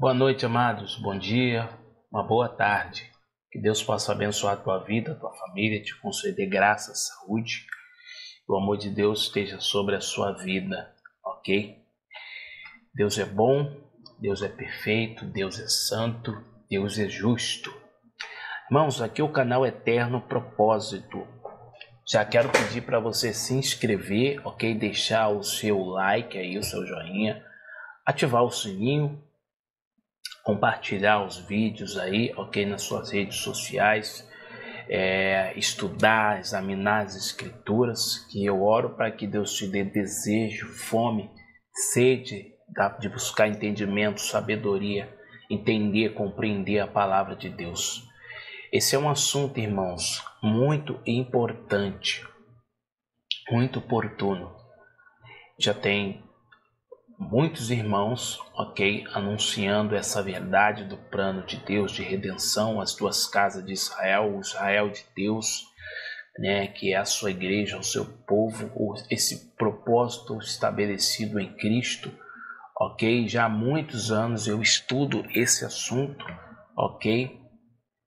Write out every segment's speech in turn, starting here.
Boa noite, amados. Bom dia, uma boa tarde. Que Deus possa abençoar a tua vida, a tua família, te conceder graça, saúde. O amor de Deus esteja sobre a sua vida, ok? Deus é bom, Deus é perfeito, Deus é santo, Deus é justo. Irmãos, aqui é o canal Eterno Propósito. Já quero pedir para você se inscrever, ok? Deixar o seu like aí, o seu joinha, ativar o sininho, compartilhar os vídeos aí, ok? Nas suas redes sociais, estudar, examinar as escrituras, que eu oro para que Deus te dê desejo, fome, sede de buscar entendimento, sabedoria, entender, compreender a palavra de Deus. Esse é um assunto, irmãos, muito importante, muito oportuno. Já tem muitos irmãos, ok, anunciando essa verdade do plano de Deus de redenção, as duas casas de Israel, o Israel de Deus, né, que é a sua igreja, o seu povo, esse propósito estabelecido em Cristo, ok? Já há muitos anos eu estudo esse assunto, ok?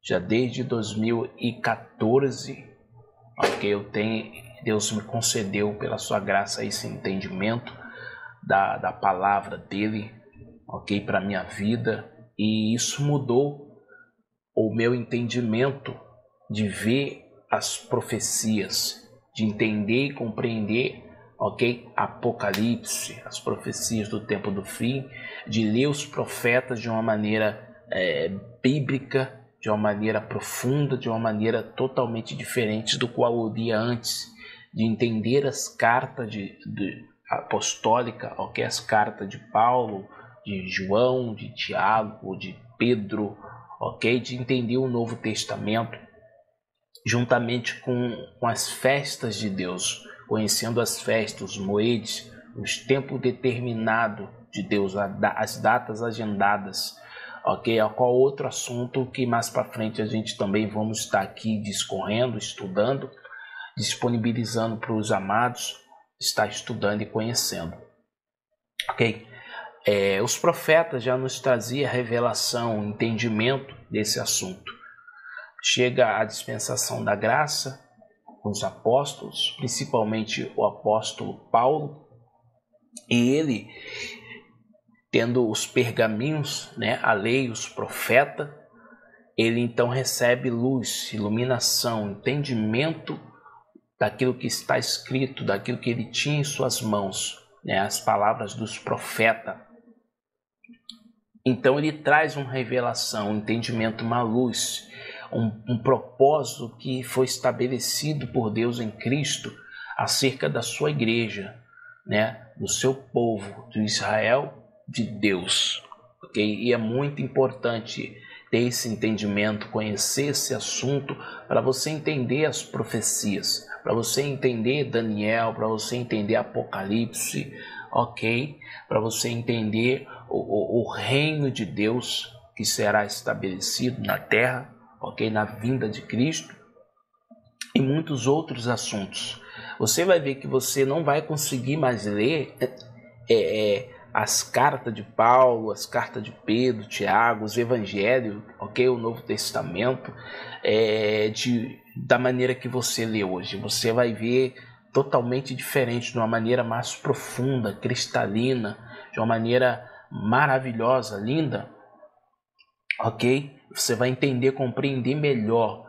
Já desde 2014, ok? Deus me concedeu pela sua graça esse entendimento da palavra dele, ok, para minha vida, e isso mudou o meu entendimento de ver as profecias, de entender e compreender, ok, Apocalipse, as profecias do tempo do fim, de ler os profetas de uma maneira bíblica, de uma maneira profunda, de uma maneira totalmente diferente do qual eu lia antes, de entender as cartas apostólica, ok, as cartas de Paulo, de João, de Tiago, de Pedro, ok, de entender o Novo Testamento, juntamente com as festas de Deus, conhecendo as festas, os moedes, os tempos determinados de Deus, as datas agendadas, ok, qual outro assunto que mais para frente a gente também vamos estar aqui discorrendo, estudando, disponibilizando para os amados, estar estudando e conhecendo, ok? Os profetas já nos traziam revelação, entendimento desse assunto. Chega a dispensação da graça com os apóstolos, principalmente o apóstolo Paulo, e ele, tendo os pergaminhos, né, a lei, os profetas, ele então recebe luz, iluminação, entendimento daquilo que está escrito, daquilo que ele tinha em suas mãos, né, as palavras dos profetas. Então ele traz uma revelação, um entendimento, uma luz, um propósito que foi estabelecido por Deus em Cristo acerca da sua igreja, né, do seu povo, do Israel de Deus. Okay? E é muito importante ter esse entendimento, conhecer esse assunto para você entender as profecias, para você entender Daniel, para você entender Apocalipse, ok? Para você entender o reino de Deus que será estabelecido na terra, ok? Na vinda de Cristo e muitos outros assuntos. Você vai ver que você não vai conseguir mais ler as cartas de Paulo, as cartas de Pedro, Tiago, os evangelhos, ok? O Novo Testamento, da maneira que você lê hoje. Você vai ver totalmente diferente, de uma maneira mais profunda, cristalina, de uma maneira maravilhosa, linda, ok? Você vai entender, compreender melhor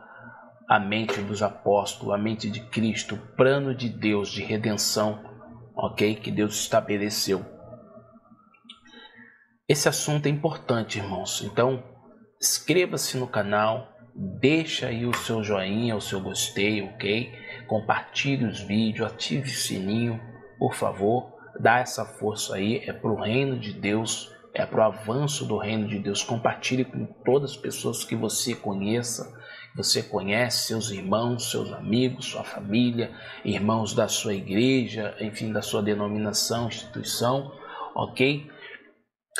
a mente dos apóstolos, a mente de Cristo, o plano de Deus de redenção, ok? Que Deus estabeleceu. Esse assunto é importante, irmãos. Então, inscreva-se no canal, deixa aí o seu joinha, o seu gostei, ok? Compartilhe os vídeos, ative o sininho, por favor. Dá essa força aí, é para o reino de Deus, é para o avanço do reino de Deus. Compartilhe com todas as pessoas que você conheça, você conhece, seus irmãos, seus amigos, sua família, irmãos da sua igreja, enfim, da sua denominação, instituição, ok?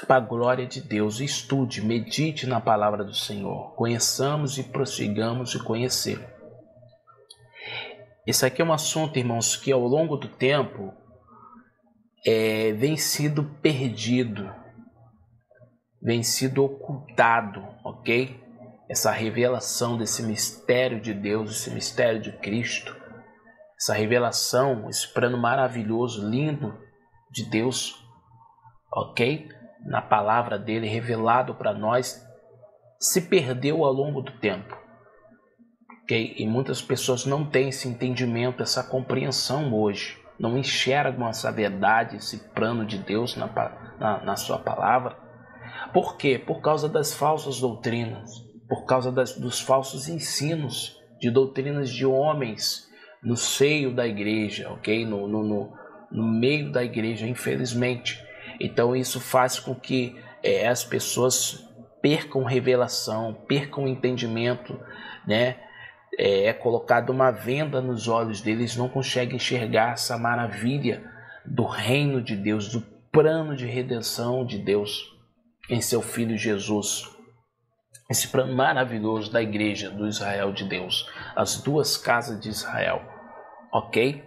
Para a glória de Deus, estude, medite na palavra do Senhor, conheçamos e prossigamos de conhecer. Esse aqui é um assunto, irmãos, que ao longo do tempo vem sido perdido, vem sido ocultado, ok? Essa revelação desse mistério de Deus, esse mistério de Cristo, essa revelação, esse plano maravilhoso, lindo de Deus, ok? Na palavra dele, revelado para nós, se perdeu ao longo do tempo, ok? E muitas pessoas não têm esse entendimento, essa compreensão hoje, não enxergam essa verdade, esse plano de Deus na sua palavra. Por quê? Por causa das falsas doutrinas, por causa dos falsos ensinos de doutrinas de homens no seio da igreja, ok? No meio da igreja, infelizmente. Então isso faz com que as pessoas percam revelação, percam entendimento, né? É colocada uma venda nos olhos deles, não conseguem enxergar essa maravilha do reino de Deus, do plano de redenção de Deus em seu Filho Jesus. Esse plano maravilhoso da igreja do Israel de Deus, as duas casas de Israel, ok?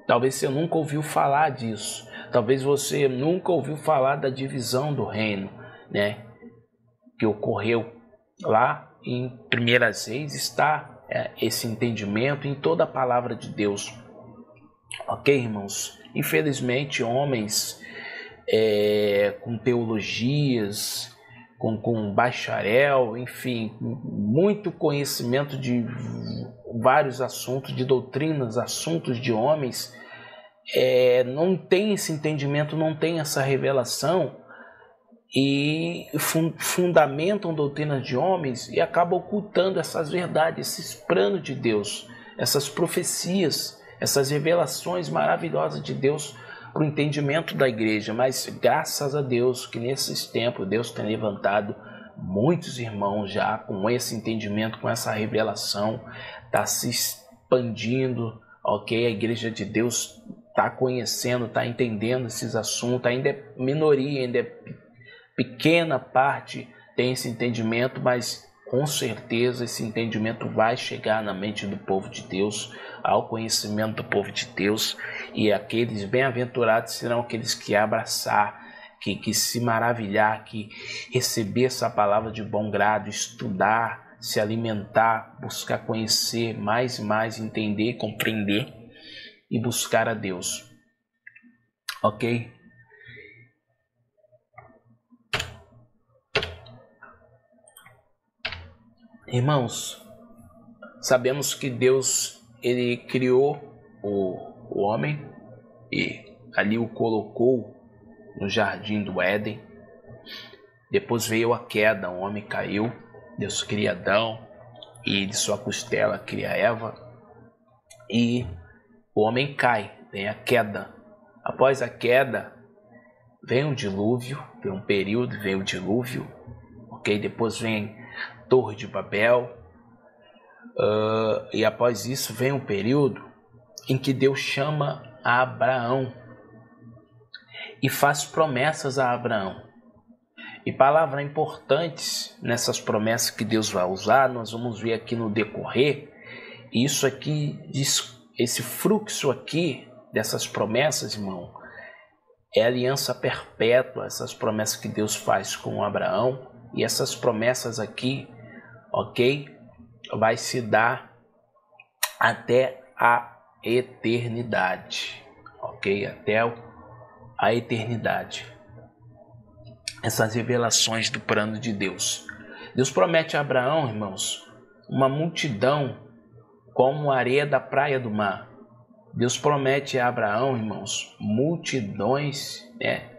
Talvez você nunca ouviu falar disso, talvez você nunca ouviu falar da divisão do reino, né? Que ocorreu lá em 1 Reis, está esse entendimento em toda a palavra de Deus, ok, irmãos? Infelizmente, homens com teologias, com bacharel, enfim, muito conhecimento de vários assuntos, de doutrinas, assuntos de homens, não tem esse entendimento, não tem essa revelação e fundamentam doutrinas de homens e acabam ocultando essas verdades, esses planos de Deus, essas profecias, essas revelações maravilhosas de Deus para o entendimento da igreja. Mas graças a Deus que nesses tempos Deus tem levantado muitos irmãos já com esse entendimento, com essa revelação, está se expandindo, ok? A igreja de Deus está conhecendo, está entendendo esses assuntos, ainda é minoria, ainda é pequena parte tem esse entendimento, mas com certeza esse entendimento vai chegar na mente do povo de Deus, ao conhecimento do povo de Deus, e aqueles bem-aventurados serão aqueles que abraçar, que se maravilhar, que receber essa palavra de bom grado, estudar, se alimentar, buscar conhecer mais e mais, entender, compreender e buscar a Deus, ok? Irmãos, sabemos que Deus ele criou o homem e ali o colocou no jardim do Éden. Depois veio a queda, o homem caiu, Deus cria Adão e de sua costela cria Eva. E o homem cai, vem a queda. Após a queda, vem o dilúvio, vem um período, vem o dilúvio, ok? Depois vem Torre de Babel, e após isso vem um período em que Deus chama a Abraão e faz promessas a Abraão. E palavras importantes nessas promessas que Deus vai usar, nós vamos ver aqui no decorrer. Isso aqui, esse fluxo aqui dessas promessas, irmão, é aliança perpétua, essas promessas que Deus faz com Abraão. E essas promessas aqui, ok, vai se dar até a eternidade, ok, até a eternidade. Essas revelações do plano de Deus. Deus promete a Abraão, irmãos, uma multidão como a areia da praia do mar. Deus promete a Abraão, irmãos, multidões,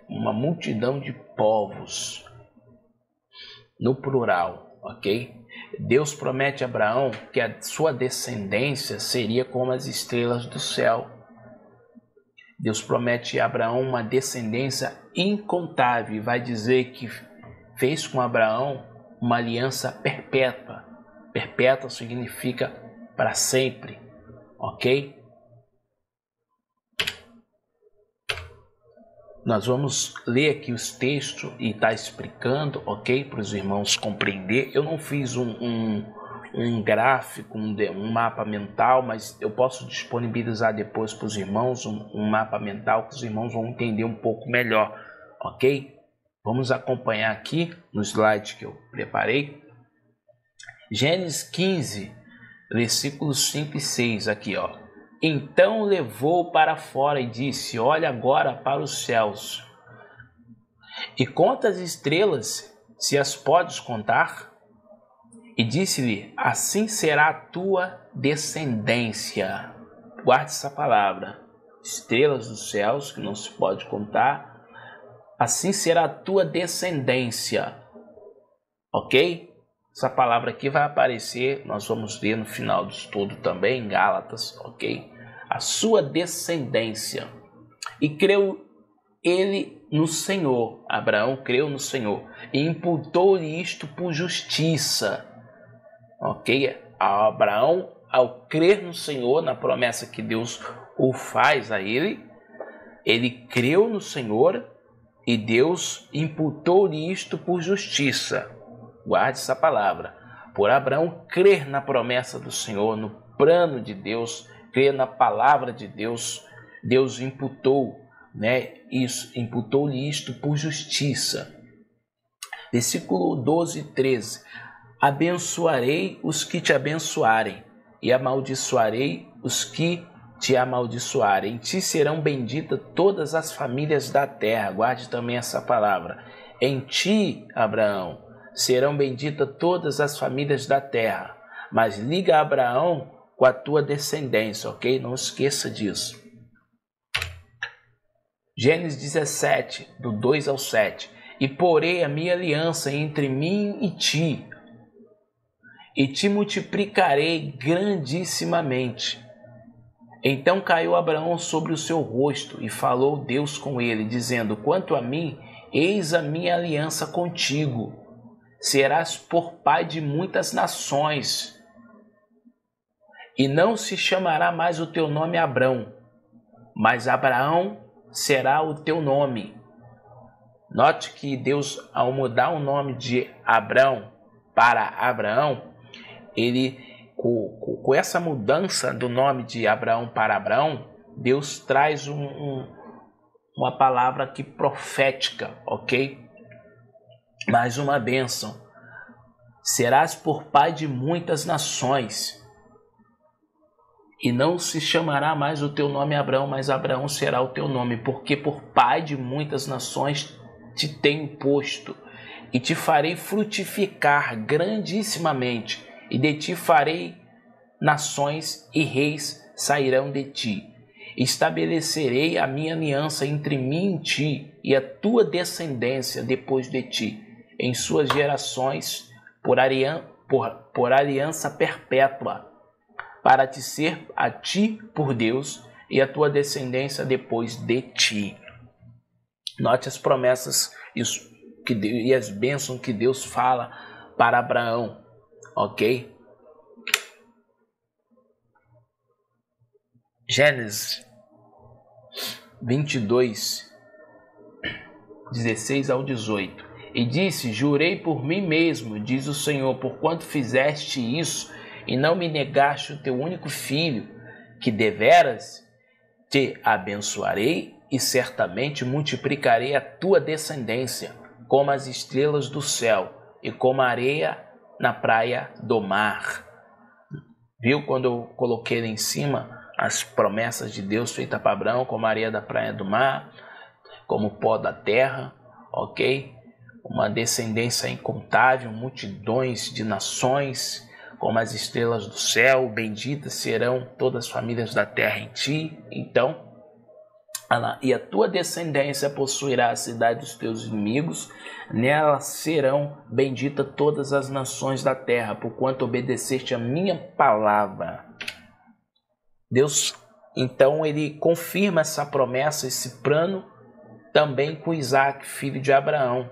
uma multidão de povos, no plural, ok? Deus promete a Abraão que a sua descendência seria como as estrelas do céu. Deus promete a Abraão uma descendência incontável e vai dizer que fez com Abraão uma aliança perpétua. Perpétua significa para sempre, ok? Nós vamos ler aqui os textos e está explicando, ok? Para os irmãos compreender. Eu não fiz um gráfico, um mapa mental, mas eu posso disponibilizar depois para os irmãos um mapa mental que os irmãos vão entender um pouco melhor, ok? Vamos acompanhar aqui no slide que eu preparei. Gênesis 15, versículos 5 e 6, aqui, ó. Então levou para fora e disse: olha agora para os céus e conta as estrelas, se as podes contar. E disse-lhe: assim será a tua descendência. Guarde essa palavra. Estrelas dos céus, que não se pode contar. Assim será a tua descendência. Ok? Essa palavra aqui vai aparecer, nós vamos ver no final do estudo também, em Gálatas, ok? A sua descendência. E creu ele no Senhor. Abraão creu no Senhor e imputou-lhe isto por justiça. Ok? Abraão, ao crer no Senhor, na promessa que Deus o faz a ele creu no Senhor e Deus imputou-lhe isto por justiça. Guarde essa palavra. Por Abraão crer na promessa do Senhor, no plano de Deus, crer na palavra de Deus, Deus imputou, imputou-lhe isto por justiça. Versículo 12 e 13. Abençoarei os que te abençoarem, e amaldiçoarei os que te amaldiçoarem. Em ti serão benditas todas as famílias da terra. Guarde também essa palavra. Em ti, Abraão, serão benditas todas as famílias da terra. Mas liga Abraão com a tua descendência, ok? Não esqueça disso. Gênesis 17, do 2 ao 7. E porei a minha aliança entre mim e te multiplicarei grandissimamente. Então caiu Abraão sobre o seu rosto e falou Deus com ele, dizendo: quanto a mim, eis a minha aliança contigo. Serás por pai de muitas nações. E não se chamará mais o teu nome Abrão, mas Abraão será o teu nome. Note que Deus, ao mudar o nome de Abrão para Abraão, ele, com essa mudança do nome de Abraão para Abraão, Deus traz uma palavra aqui profética, ok? Mais uma bênção. Serás por pai de muitas nações. E não se chamará mais o teu nome Abraão, mas Abraão será o teu nome, porque por pai de muitas nações te tenho posto, e te farei frutificar grandissimamente, e de ti farei nações, e reis sairão de ti. Estabelecerei a minha aliança entre mim e ti, e a tua descendência depois de ti, em suas gerações, por aliança perpétua, para te ser a ti por Deus e a tua descendência depois de ti. Note as promessas e as bênçãos que Deus fala para Abraão, ok? Gênesis 22, 16 ao 18. E disse: jurei por mim mesmo, diz o Senhor, porquanto fizeste isso e não me negaste o teu único filho, que deveras te abençoarei e certamente multiplicarei a tua descendência, como as estrelas do céu e como a areia na praia do mar. Viu quando eu coloquei lá em cima as promessas de Deus feitas para Abraão, como a areia da praia do mar, como o pó da terra, ok? Uma descendência incontável, multidões de nações, como as estrelas do céu, benditas serão todas as famílias da terra em ti. Então, e a tua descendência possuirá a cidade dos teus inimigos, nela serão benditas todas as nações da terra, porquanto obedeceste a minha palavra. Deus, então, ele confirma essa promessa, esse plano, também com Isaac, filho de Abraão.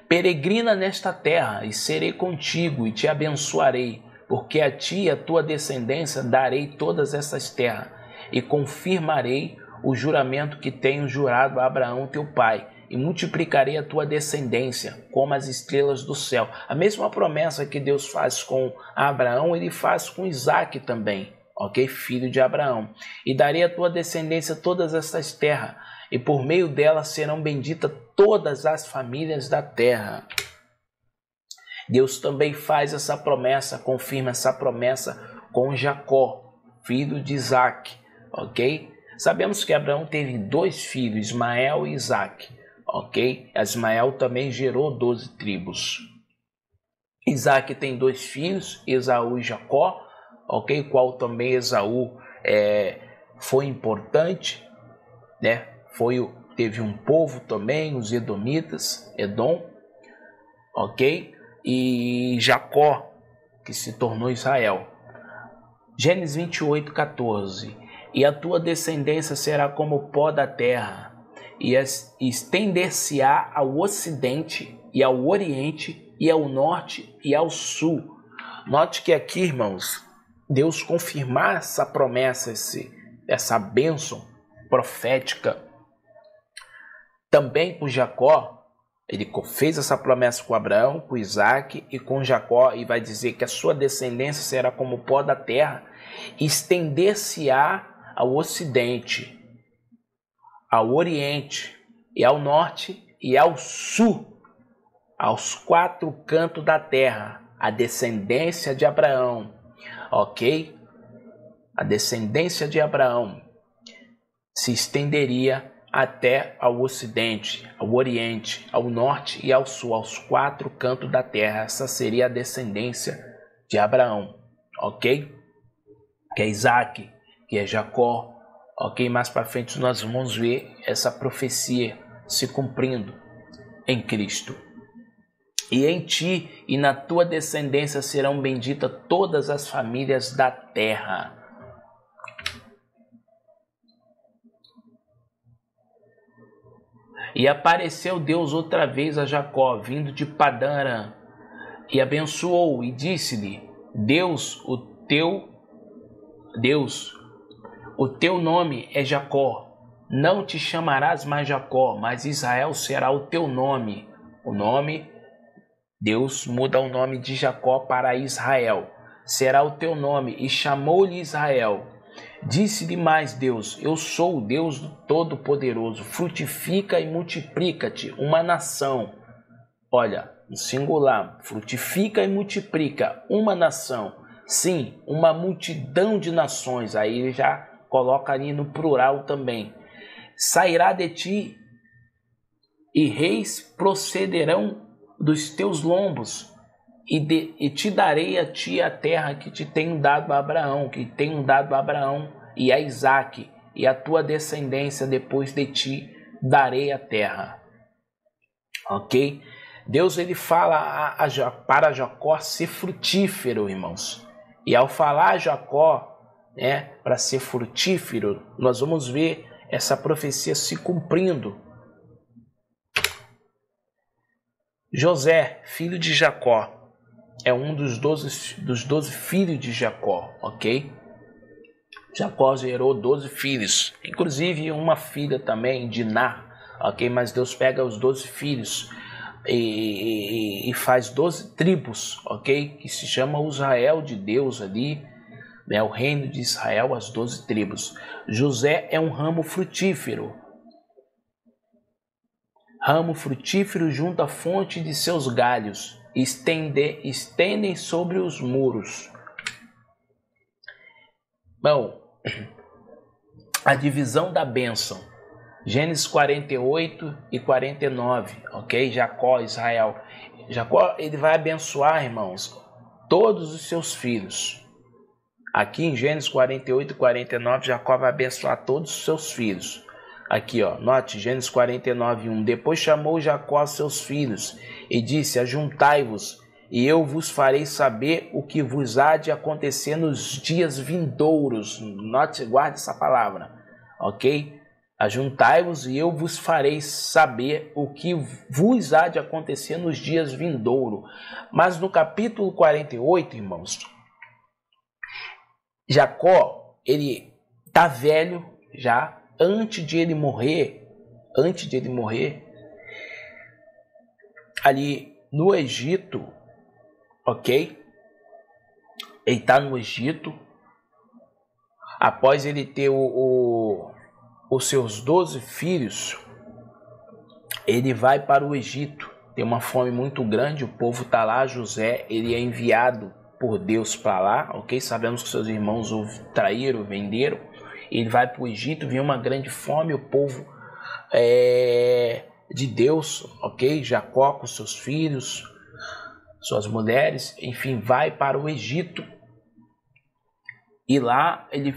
Peregrina nesta terra, e serei contigo, e te abençoarei, porque a ti e a tua descendência darei todas essas terras, e confirmarei o juramento que tenho jurado a Abraão teu pai, e multiplicarei a tua descendência como as estrelas do céu. A mesma promessa que Deus faz com Abraão, ele faz com Isaac também, ok? Filho de Abraão. E darei a tua descendência todas essas terras, e por meio dela serão benditas todas as famílias da terra. Deus também faz essa promessa, confirma essa promessa com Jacó, filho de Isaac, ok? Sabemos que Abraão teve 2 filhos, Ismael e Isaac, ok? Ismael também gerou 12 tribos. Isaac tem 2 filhos, Esaú e Jacó, ok? Qual também Esaú foi importante, né? Teve um povo também, os Edomitas, Edom, ok? E Jacó, que se tornou Israel. Gênesis 28, 14. E a tua descendência será como o pó da terra, e estender-se-á ao ocidente, e ao oriente, e ao norte, e ao sul. Note que aqui, irmãos, Deus confirmar essa promessa, essa bênção profética, também por Jacó. Ele fez essa promessa com Abraão, com Isaac e com Jacó, e vai dizer que a sua descendência será como o pó da terra, estender-se-á ao ocidente, ao oriente, e ao norte, e ao sul, aos 4 cantos da terra, a descendência de Abraão, ok? A descendência de Abraão se estenderia até ao ocidente, ao oriente, ao norte e ao sul, aos 4 cantos da terra. Essa seria a descendência de Abraão, ok? Que é Isaac, que é Jacó, ok? Mais para frente nós vamos ver essa profecia se cumprindo em Cristo. E em ti e na tua descendência serão benditas todas as famílias da terra. E apareceu Deus outra vez a Jacó, vindo de Padã Arã, e abençoou, e disse-lhe: o teu nome é Jacó, não te chamarás mais Jacó, mas Israel será o teu nome. Deus muda o nome de Jacó para Israel, será o teu nome, e chamou-lhe Israel. Disse-lhe mais Deus: eu sou o Deus Todo-Poderoso, frutifica e multiplica-te uma nação. Olha, no singular, frutifica e multiplica uma nação. Sim, uma multidão de nações. Aí ele já coloca ali no plural também. Sairá de ti, e reis procederão dos teus lombos, e te darei a ti a terra que te tenho dado a Abraão, e a Isaque, e a tua descendência depois de ti darei a terra. Ok? Deus ele fala para Jacó ser frutífero, irmãos. E ao falar a Jacó, para ser frutífero, nós vamos ver essa profecia se cumprindo. José, filho de Jacó, é um dos 12 filhos de Jacó, ok? Jacó gerou 12 filhos, inclusive uma filha também, Diná, ok? Mas Deus pega os 12 filhos e faz 12 tribos, ok? Que se chama o Israel de Deus ali, né? O reino de Israel, as 12 tribos. José é um ramo frutífero. Ramo frutífero junto à fonte de seus galhos, estendem sobre os muros. Bom, a divisão da bênção. Gênesis 48 e 49, ok? Jacó, Israel. Jacó, ele vai abençoar, irmãos, todos os seus filhos. Aqui em Gênesis 48 e 49, Jacó vai abençoar todos os seus filhos. Aqui, ó, note, Gênesis 49, 1. Depois chamou Jacó seus filhos e disse: ajuntai-vos, e eu vos farei saber o que vos há de acontecer nos dias vindouros. Note, guarde essa palavra, ok? Ajuntai-vos e eu vos farei saber o que vos há de acontecer nos dias vindouros. Mas no capítulo 48, irmãos, Jacó, ele tá velho já. Antes de ele morrer, ali no Egito, ok? Ele está no Egito, após ele ter os seus 12 filhos, ele vai para o Egito. Tem uma fome muito grande, o povo está lá, José, ele é enviado por Deus para lá, ok? Sabemos que seus irmãos o traíram, o venderam. Ele vai para o Egito, vem uma grande fome, o povo de Deus, ok? Jacó com seus filhos, suas mulheres, enfim, vai para o Egito. E lá ele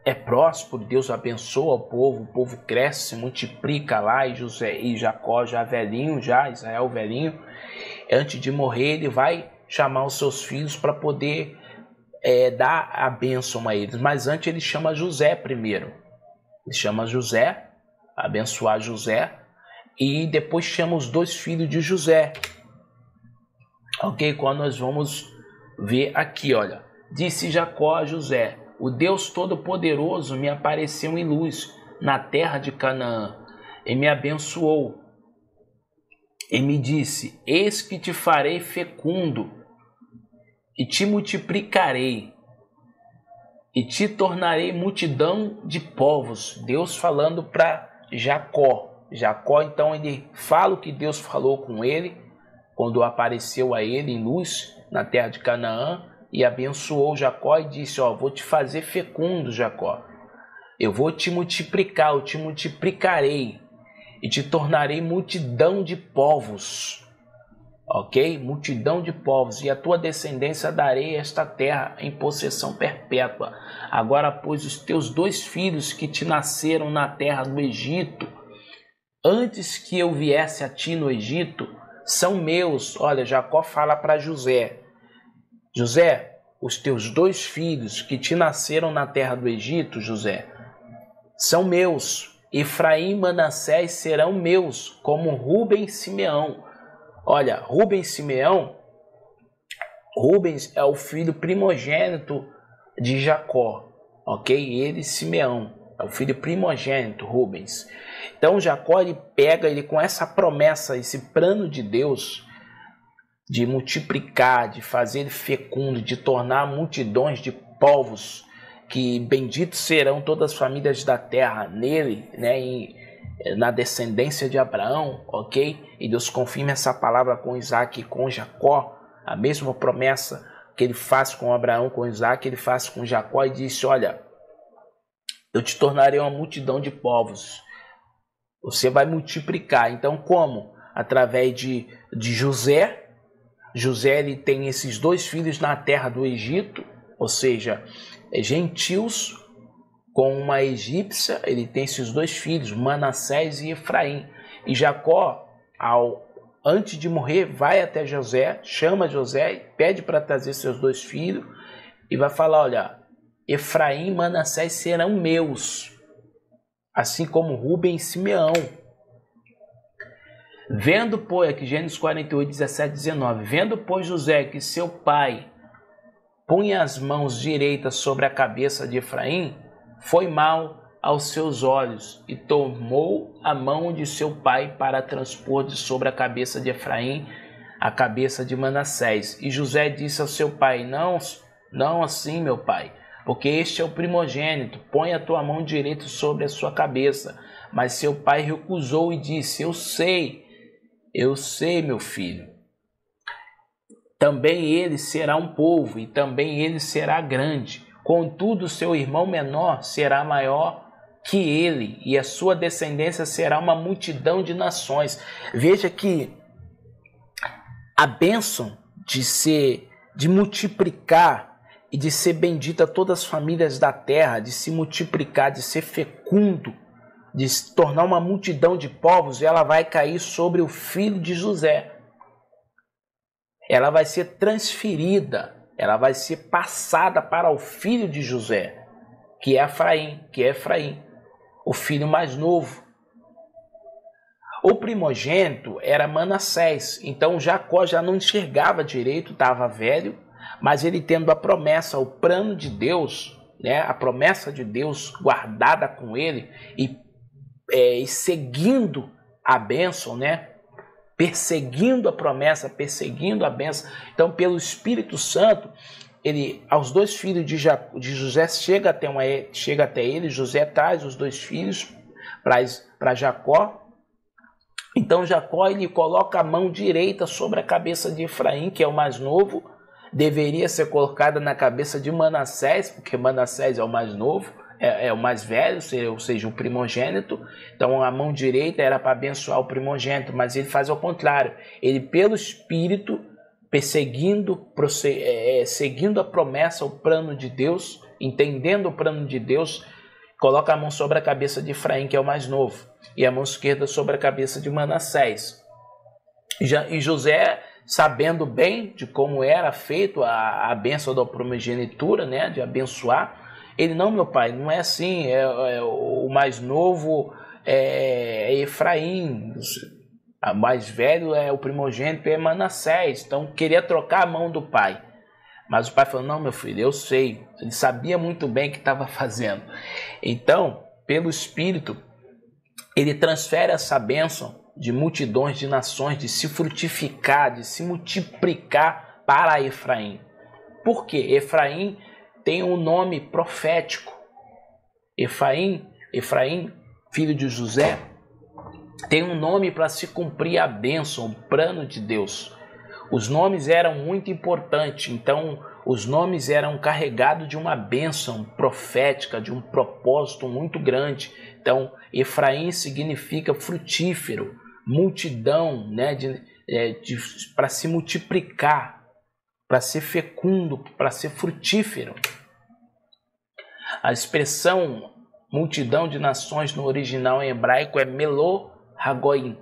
é próspero, Deus abençoa o povo cresce, se multiplica lá, e Jacó já velhinho, Israel velhinho, antes de morrer ele vai chamar os seus filhos para poder dar a bênção a eles. Mas antes ele chama José primeiro. Ele chama José, abençoar José, e depois chama os 2 filhos de José. Ok? Quando nós vamos ver aqui, olha. Disse Jacó a José: o Deus Todo-Poderoso me apareceu em luz na terra de Canaã e me abençoou. E me disse: eis que te farei fecundo e te multiplicarei e te tornarei multidão de povos. Deus falando para Jacó. Jacó, então, ele fala o que Deus falou com ele quando apareceu a ele em luz na terra de Canaã e abençoou Jacó e disse: ó, vou te fazer fecundo, Jacó. Eu vou te multiplicar, eu te multiplicarei e te tornarei multidão de povos. Ok? Multidão de povos, e a tua descendência darei esta terra em possessão perpétua. Agora, pois, os teus 2 filhos que te nasceram na terra do Egito, antes que eu viesse a ti no Egito, são meus. Olha, Jacó fala para José: José, os teus 2 filhos que te nasceram na terra do Egito, José, são meus. Efraim e Manassés serão meus, como Rubem e Simeão. Olha, Rubens é o filho primogênito de Jacó, ok? Ele, Simeão, é o filho primogênito, Rubens. Então Jacó, ele com essa promessa, esse plano de Deus, de multiplicar, de fazer fecundo, de tornar multidões de povos, que benditos serão todas as famílias da terra nele, né? Na descendência de Abraão, ok? E Deus confirma essa palavra com Isaac e com Jacó, a mesma promessa que ele faz com Abraão, com Isaac, ele faz com Jacó e disse: olha, eu te tornarei uma multidão de povos, você vai multiplicar. Então como? Através de José. José, ele tem esses 2 filhos na terra do Egito, ou seja, gentios com uma egípcia. Ele tem esses 2 filhos, Manassés e Efraim. E Jacó, antes de morrer, vai até José, chama José, pede para trazer seus 2 filhos e vai falar: olha, Efraim e Manassés serão meus, assim como Rubem e Simeão. Vendo, pois, aqui Gênesis 48, 17, 19, vendo, pois, José que seu pai punha as mãos direitas sobre a cabeça de Efraim, foi mal aos seus olhos e tomou a mão de seu pai para transpor de sobre a cabeça de Efraim a cabeça de Manassés. E José disse ao seu pai: não assim, meu pai, porque este é o primogênito, põe a tua mão direita sobre a sua cabeça. Mas seu pai recusou e disse: eu sei, meu filho. Também ele será um povo, e também ele será grande. Contudo, seu irmão menor será maior que ele, e a sua descendência será uma multidão de nações. Veja que a bênção de multiplicar e de ser bendita todas as famílias da terra, de se multiplicar, de ser fecundo, de se tornar uma multidão de povos, ela vai cair sobre o filho de José. Ela vai ser transferida, ela vai ser passada para o filho de José, que é Efraim, o filho mais novo. O primogênito era Manassés, então Jacó já não enxergava direito, estava velho, mas ele tendo a promessa, o plano de Deus, né, a promessa de Deus guardada com ele e seguindo a bênção, né, perseguindo a promessa, perseguindo a bênção. Então, pelo Espírito Santo, ele, aos 2 filhos de José chega até ele, José traz os 2 filhos para Jacó. Então Jacó ele coloca a mão direita sobre a cabeça de Efraim, que é o mais novo, deveria ser colocada na cabeça de Manassés, porque Manassés é o mais novo, é o mais velho, ou seja, o primogênito. Então a mão direita era para abençoar o primogênito, mas ele faz ao contrário. Ele, pelo Espírito, seguindo a promessa, o plano de Deus, entendendo o plano de Deus, coloca a mão sobre a cabeça de Efraim, que é o mais novo, e a mão esquerda sobre a cabeça de Manassés. E José, sabendo bem de como era feito a bênção da primogenitura, né, de abençoar, ele: não, meu pai, não é assim, o mais novo é Efraim, o mais velho é o primogênito, é Manassés. Então queria trocar a mão do pai. Mas o pai falou: não, meu filho, eu sei. Ele sabia muito bem o que estava fazendo. Então, pelo Espírito, ele transfere essa bênção de multidões de nações, de se frutificar, de se multiplicar para Efraim. Por quê? Efraim tem um nome profético. Efraim, filho de José, tem um nome para se cumprir a bênção, o plano de Deus. Os nomes eram muito importantes, então os nomes eram carregados de uma bênção profética, de um propósito muito grande. Então Efraim significa frutífero, multidão, né, para se multiplicar, para ser fecundo, para ser frutífero. A expressão multidão de nações no original em hebraico é Melo Hagoim.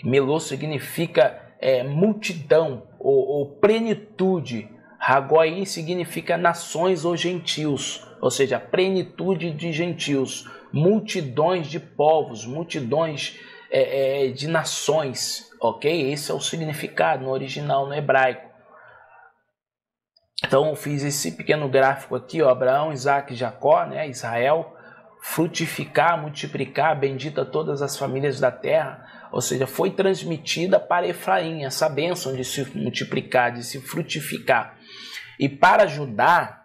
Melo significa multidão ou plenitude. Hagoim significa nações ou gentios, ou seja, plenitude de gentios, multidões de povos, multidões de nações, ok? Esse é o significado no original, no hebraico. Então eu fiz esse pequeno gráfico aqui, ó, Abraão, Isaac e Jacó, né, Israel, frutificar, multiplicar, bendita todas as famílias da terra, ou seja, foi transmitida para Efraim essa bênção de se multiplicar, de se frutificar. E para Judá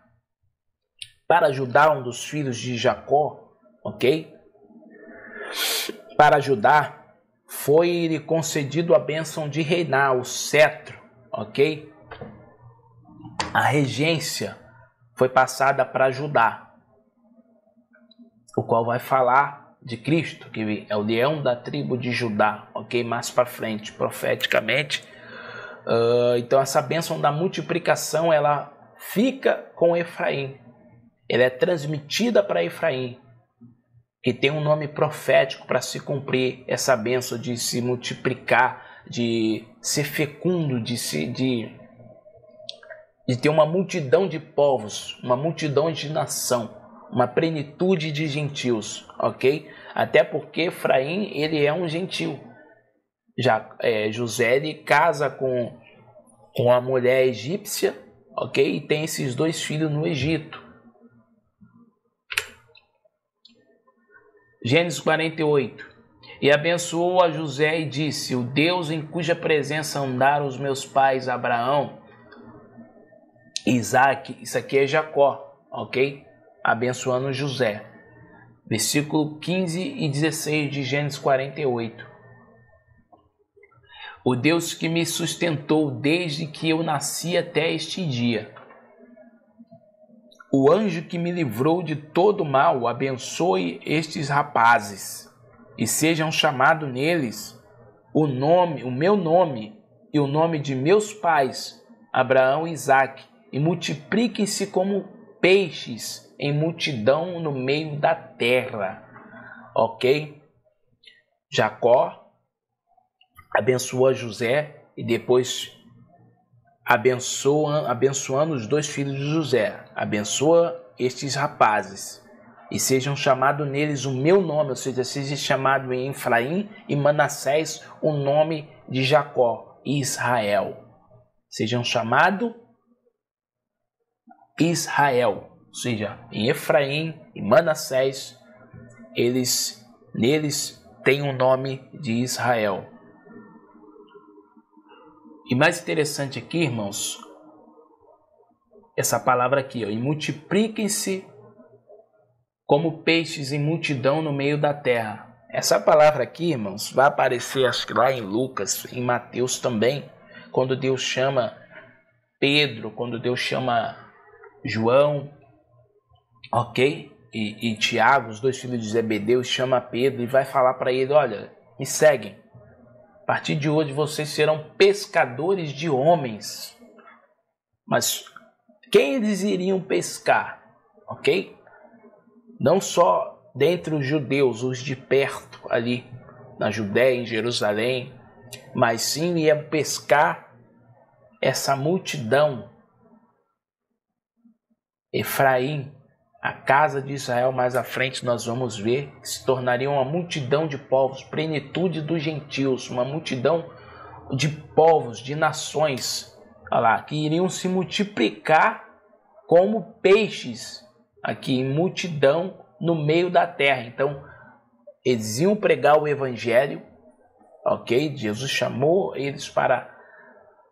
um dos filhos de Jacó, ok? Para Judá foi-lhe concedido a bênção de reinar, o cetro, ok? A regência foi passada para Judá, o qual vai falar de Cristo, que é o leão da tribo de Judá, ok? Mais para frente, profeticamente. Então essa bênção da multiplicação, ela fica com Efraim, ela é transmitida para Efraim, que tem um nome profético para se cumprir essa bênção de se multiplicar, de ser fecundo, de ter uma multidão de povos, uma multidão de nação, uma plenitude de gentios, ok? Até porque Efraim, ele é um gentil. José, ele casa com a mulher egípcia, ok? E tem esses 2 filhos no Egito. Gênesis 48. E abençoou a José e disse: o Deus em cuja presença andaram os meus pais Abraão, Isaac, isso aqui é Jacó, ok? Abençoando José. Versículo 15 e 16 de Gênesis 48. O Deus que me sustentou desde que eu nasci até este dia. O anjo que me livrou de todo mal, abençoe estes rapazes, e sejam chamados neles o meu nome e o nome de meus pais, Abraão e Isaac, e multipliquem-se como peixes em multidão no meio da terra. Ok? Jacó abençoa José e depois abençoando os 2 filhos de José. Abençoa estes rapazes e sejam chamados neles o meu nome, ou seja, seja chamado em Efraim e Manassés o nome de Jacó, Israel. Sejam chamados Israel, ou seja, em Efraim e Manassés, neles tem o nome de Israel. E mais interessante aqui, irmãos, essa palavra aqui, ó, e multipliquem-se como peixes em multidão no meio da terra. Essa palavra aqui, irmãos, vai aparecer acho que lá em Lucas, em Mateus também, quando Deus chama Pedro, quando Deus chama João, ok? E Tiago, os dois filhos de Zebedeu, chama Pedro e vai falar para ele, olha, me seguem. A partir de hoje vocês serão pescadores de homens. Mas quem eles iriam pescar? Ok? Não só dentre os judeus, os de perto ali, na Judéia, em Jerusalém, mas sim iam pescar essa multidão. Efraim, a casa de Israel, mais à frente nós vamos ver, que se tornaria uma multidão de povos, plenitude dos gentios, uma multidão de povos, de nações, olha lá, que iriam se multiplicar como peixes aqui em multidão no meio da terra. Então, eles iam pregar o evangelho, ok? Jesus chamou eles para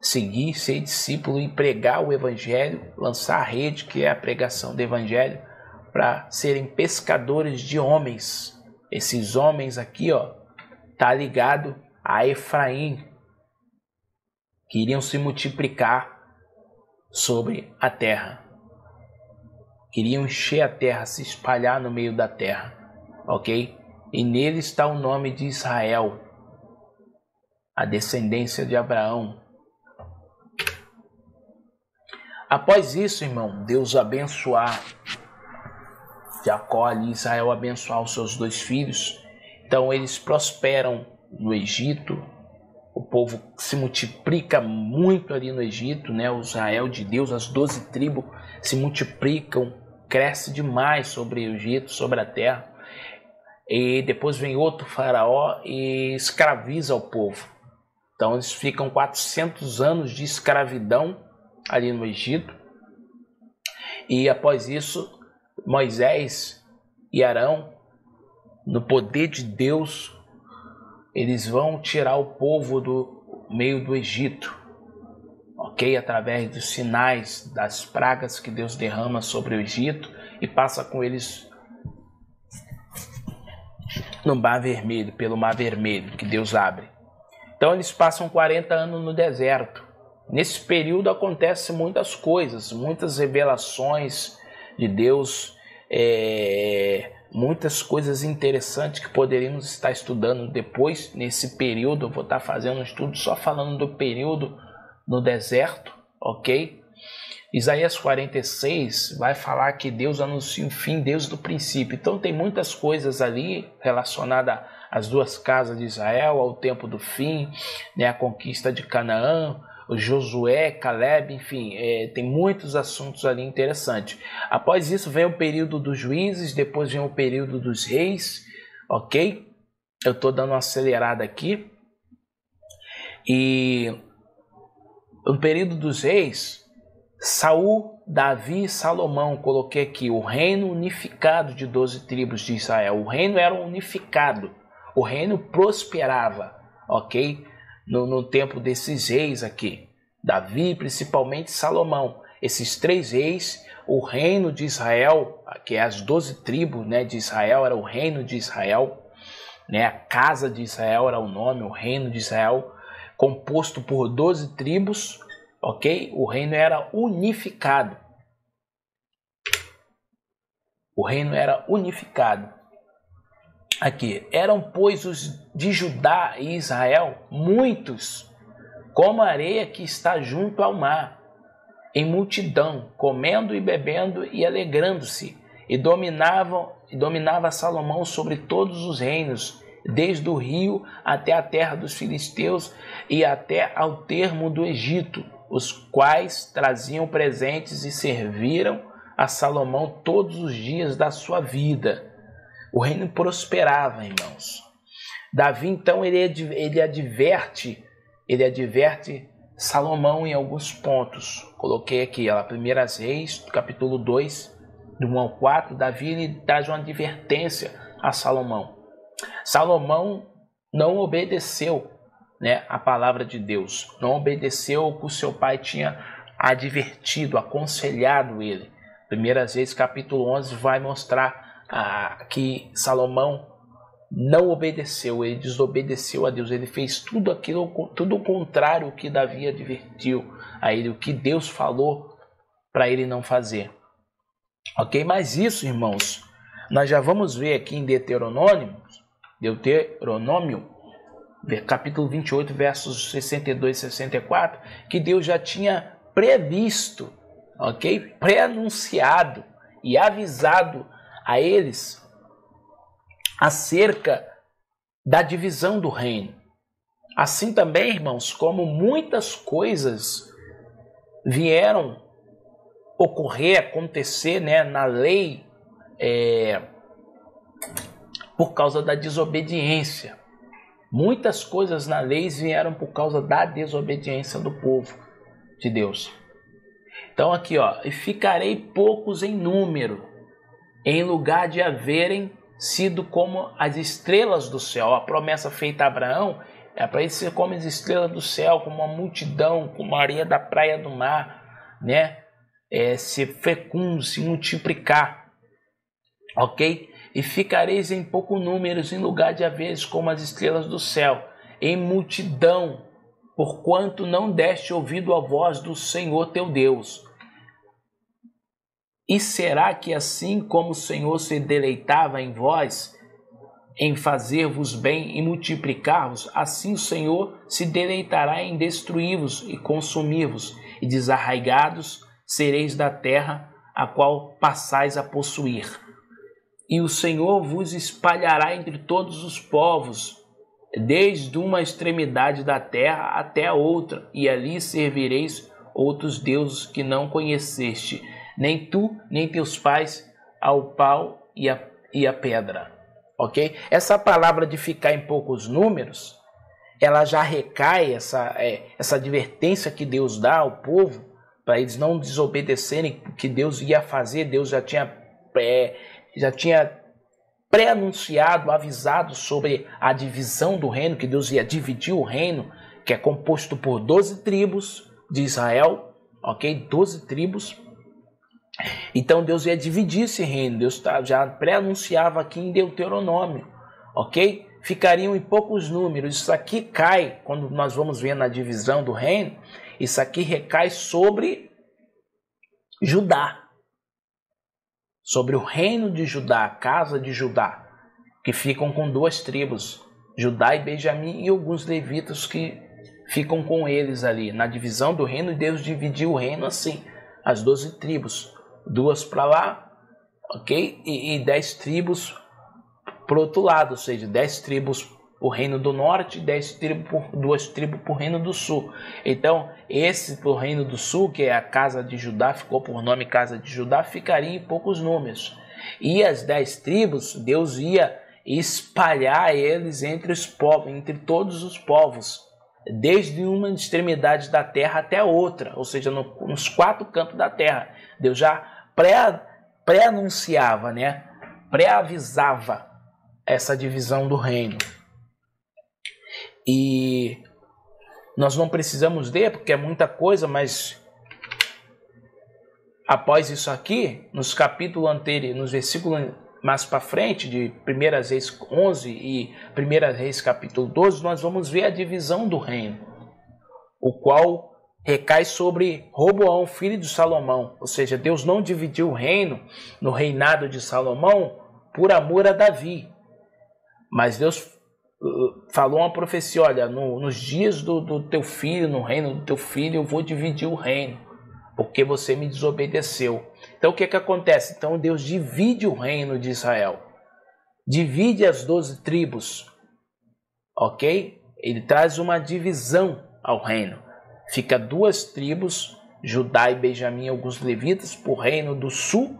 seguir, ser discípulo e pregar o evangelho, lançar a rede, que é a pregação do evangelho, para serem pescadores de homens. Esses homens aqui, ó, tá ligado a Efraim, que iriam se multiplicar sobre a terra. Queriam encher a terra, se espalhar no meio da terra, ok? E nele está o nome de Israel, a descendência de Abraão. Após isso, irmão, Deus abençoar Jacó ali, Israel abençoar os seus dois filhos. Então eles prosperam no Egito, o povo se multiplica muito ali no Egito, né? O Israel de Deus, as 12 tribos se multiplicam, cresce demais sobre o Egito, sobre a terra. E depois vem outro faraó e escraviza o povo. Então eles ficam 400 anos de escravidão ali no Egito. E após isso, Moisés e Arão, no poder de Deus, eles vão tirar o povo do meio do Egito, ok? Através dos sinais, das pragas que Deus derrama sobre o Egito e passa com eles no Mar Vermelho, pelo Mar Vermelho que Deus abre. Então eles passam 40 anos no deserto. Nesse período acontecem muitas coisas, muitas revelações de Deus, muitas coisas interessantes que poderíamos estar estudando depois. Nesse período eu vou estar fazendo um estudo só falando do período no deserto, ok? Isaías 46 vai falar que Deus anuncia o fim desde o princípio. Então tem muitas coisas ali relacionadas às duas casas de Israel, ao tempo do fim, né, a conquista de Canaã, o Josué, Caleb, enfim, tem muitos assuntos ali interessantes. Após isso vem o período dos juízes, depois vem o período dos reis, ok? Eu estou dando uma acelerada aqui. E no período dos reis, Saul, Davi e Salomão, coloquei aqui, o reino unificado de 12 tribos de Israel. O reino era unificado, o reino prosperava, ok? No tempo desses reis aqui, Davi, principalmente Salomão. Esses três reis, o reino de Israel, que é as 12 tribos, né, de Israel, era o reino de Israel, né, a casa de Israel era o nome, o reino de Israel, composto por 12 tribos, ok? O reino era unificado. O reino era unificado. Aqui, eram, pois, os de Judá e Israel, muitos, como a areia que está junto ao mar, em multidão, comendo e bebendo e alegrando-se, e dominava Salomão sobre todos os reinos, desde o rio até a terra dos filisteus e até ao termo do Egito, os quais traziam presentes e serviram a Salomão todos os dias da sua vida. O reino prosperava, irmãos. Davi, então, ele adverte Salomão em alguns pontos. Coloquei aqui, 1 Reis, capítulo 2, do 1 ao 4. Davi ele traz uma advertência a Salomão. Salomão não obedeceu, né, a palavra de Deus. Não obedeceu o que o seu pai tinha advertido, aconselhado ele. 1 Reis, capítulo 11, vai mostrar que Salomão não obedeceu, ele desobedeceu a Deus, ele fez tudo o contrário ao que Davi advertiu a ele, o que Deus falou para ele não fazer. Ok? Mas isso, irmãos, nós já vamos ver aqui em Deuteronômio, capítulo 28, versos 62 e 64, que Deus já tinha previsto, ok? Pré-anunciado e avisado a eles acerca da divisão do reino. Assim também, irmãos, como muitas coisas vieram acontecer, né, na lei, por causa da desobediência. Muitas coisas na lei vieram por causa da desobediência do povo de Deus. Então aqui, e ficarei poucos em número, em lugar de haverem sido como as estrelas do céu. A promessa feita a Abraão é para ele ser como as estrelas do céu, como uma multidão, como a areia da praia do mar, né? Ser fecundo, se multiplicar, ok? E ficareis em pouco números, em lugar de haveres como as estrelas do céu, em multidão, porquanto não deste ouvido à voz do Senhor teu Deus. E será que assim como o Senhor se deleitava em vós, em fazer-vos bem e multiplicar-vos, assim o Senhor se deleitará em destruir-vos e consumir-vos, e desarraigados sereis da terra a qual passais a possuir. E o Senhor vos espalhará entre todos os povos, desde uma extremidade da terra até a outra, e ali servireis outros deuses que não conheceste, nem tu, nem teus pais, ao pau e a pedra. Ok? Essa palavra de ficar em poucos números, ela já recai, essa advertência que Deus dá ao povo, para eles não desobedecerem o que Deus ia fazer. Deus já tinha pré-anunciado, avisado sobre a divisão do reino, que Deus ia dividir o reino, que é composto por 12 tribos de Israel, ok? 12 tribos. Então Deus ia dividir esse reino. Deus já pré-anunciava aqui em Deuteronômio, ok? Ficariam em poucos números. Isso aqui cai, quando nós vamos ver na divisão do reino, isso aqui recai sobre Judá, sobre o reino de Judá, a casa de Judá, que ficam com 2 tribos, Judá e Benjamim, e alguns levitas que ficam com eles ali. Na divisão do reino, Deus dividiu o reino assim, as 12 tribos, 2 para lá, ok? E 10 tribos para o outro lado, ou seja, 10 tribos para o reino do norte, 2 tribos para o reino do sul. Então, esse para o reino do sul, que é a casa de Judá, ficou por nome casa de Judá, ficaria em poucos números. E as 10 tribos, Deus ia espalhar eles entre os povos, entre todos os povos, desde uma extremidade da terra até outra, ou seja, nos 4 cantos da terra. Deus já pré-anunciava, né? Pré-avisava essa divisão do reino. E nós não precisamos ler, porque é muita coisa, mas após isso aqui, nos capítulos anteriores, nos versículos mais para frente, de 1 Reis 11 e 1 Reis capítulo 12, nós vamos ver a divisão do reino, o qual recai sobre Roboão, filho de Salomão. Ou seja, Deus não dividiu o reino no reinado de Salomão por amor a Davi, mas Deus falou uma profecia: olha, nos dias do teu filho, no reino do teu filho, eu vou dividir o reino, porque você me desobedeceu. Então o que acontece? Então Deus divide o reino de Israel, divide as 12 tribos, ok? Ele traz uma divisão ao reino. Fica 2 tribos, Judá e Benjamim, alguns levitas, para o reino do sul,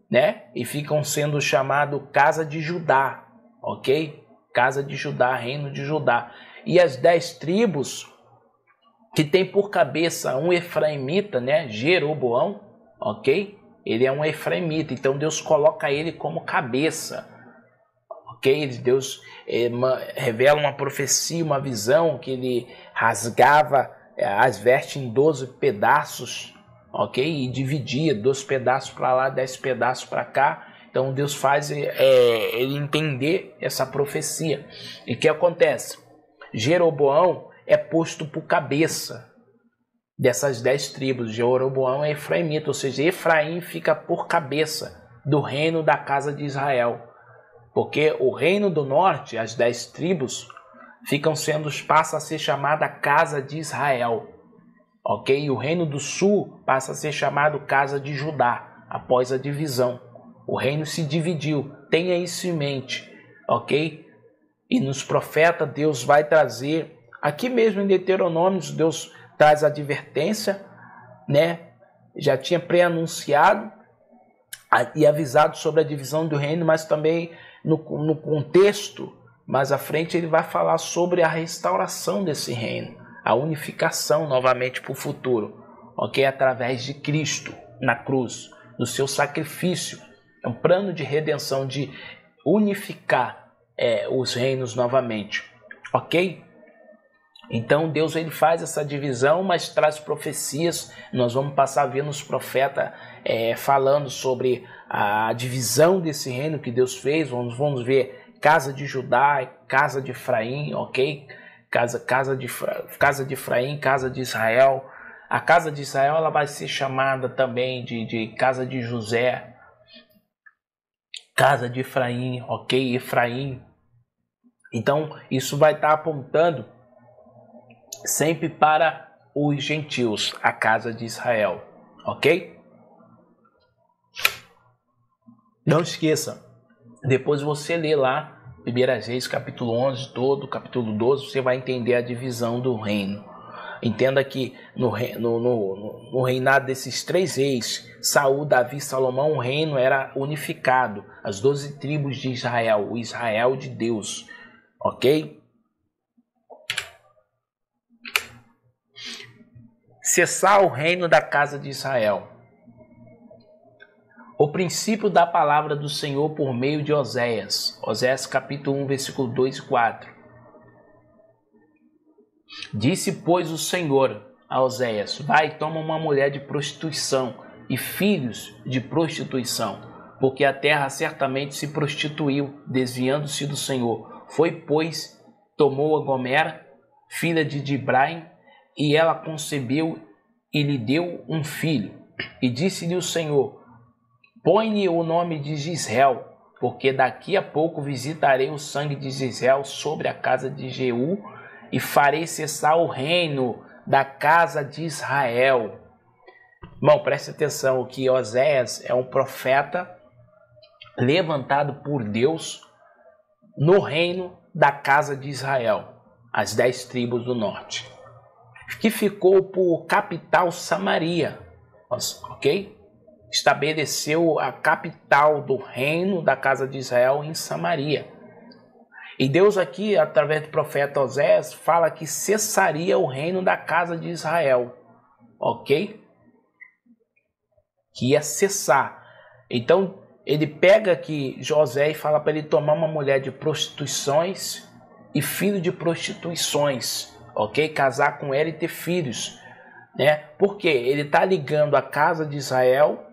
né? E ficam sendo chamados casa de Judá, ok? Casa de Judá, reino de Judá. E as 10 tribos, que tem por cabeça um efraimita, né? Jeroboão, ok? Ele é um efraimita, então Deus coloca ele como cabeça, ok? Deus revela uma profecia, uma visão, que ele rasgava as vestes em 12 pedaços, ok? E dividia 2 pedaços para lá, 10 pedaços para cá, Então Deus faz ele entender essa profecia. E o que acontece? Jeroboão é posto por cabeça dessas 10 tribos. Jeroboão é efraimita, ou seja, Efraim fica por cabeça do reino da casa de Israel. Porque o reino do norte, as 10 tribos, passa a ser chamada casa de Israel. Ok? E o reino do sul passa a ser chamado casa de Judá, após a divisão. O reino se dividiu, tenha isso em mente, ok? E nos profetas Deus vai trazer, aqui mesmo em Deuteronômio, Deus traz a advertência, né? Já tinha pré-anunciado e avisado sobre a divisão do reino, mas também no contexto, mais à frente ele vai falar sobre a restauração desse reino, a unificação novamente para o futuro, ok? Através de Cristo na cruz, do seu sacrifício. É um plano de redenção, de unificar os reinos novamente, ok? Então Deus ele faz essa divisão, mas traz profecias. Nós vamos passar a ver nos profetas falando sobre a divisão desse reino que Deus fez. Vamos ver casa de Judá, casa de Efraim, ok? Casa de Efraim, casa de Israel. A casa de Israel ela vai ser chamada também de casa de José, casa de Efraim, ok? Efraim. Então, isso vai estar apontando sempre para os gentios, a casa de Israel, ok? Não esqueça, depois você lê lá, 1 Reis, capítulo 11, todo, capítulo 12, você vai entender a divisão do reino. Entenda que no reinado desses 3 reis, Saul, Davi e Salomão, o reino era unificado. As 12 tribos de Israel, o Israel de Deus. Ok? Cessar o reino da casa de Israel. O princípio da palavra do Senhor por meio de Oséias. Oséias capítulo 1, versículo 2 e 4. Disse, pois, o Senhor a Oséias: vai, toma uma mulher de prostituição e filhos de prostituição, porque a terra certamente se prostituiu, desviando-se do Senhor. Foi, pois, tomou a Gomera, filha de Dibraim, e ela concebeu e lhe deu um filho. E disse-lhe o Senhor: põe-lhe o nome de Gisrael, porque daqui a pouco visitarei o sangue de Gisrael sobre a casa de Jeú, e farei cessar o reino da casa de Israel. Irmão, preste atenção que Oséias é um profeta levantado por Deus no reino da casa de Israel, as 10 tribos do norte, que ficou por capital Samaria, ok? Estabeleceu a capital do reino da casa de Israel em Samaria. E Deus aqui, através do profeta Oséias, fala que cessaria o reino da casa de Israel, ok? Que ia cessar. Então, ele pega aqui José e fala para ele tomar uma mulher de prostituições e filho de prostituições, ok? Casar com ela e ter filhos, né? Porque ele está ligando a casa de Israel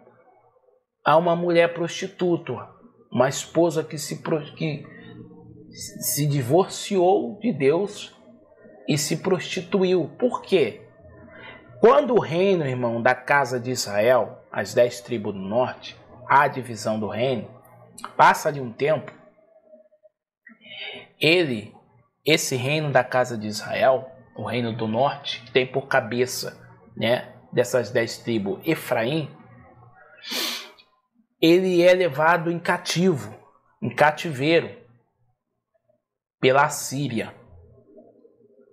a uma mulher prostituta, uma esposa que se divorciou de Deus e se prostituiu. Por quê? Quando o reino, irmão, da casa de Israel, as 10 tribos do norte, a divisão do reino, passa de um tempo, esse reino da casa de Israel, o reino do norte, tem por cabeça, né, dessas 10 tribos, Efraim, ele é levado em cativeiro, pela Síria.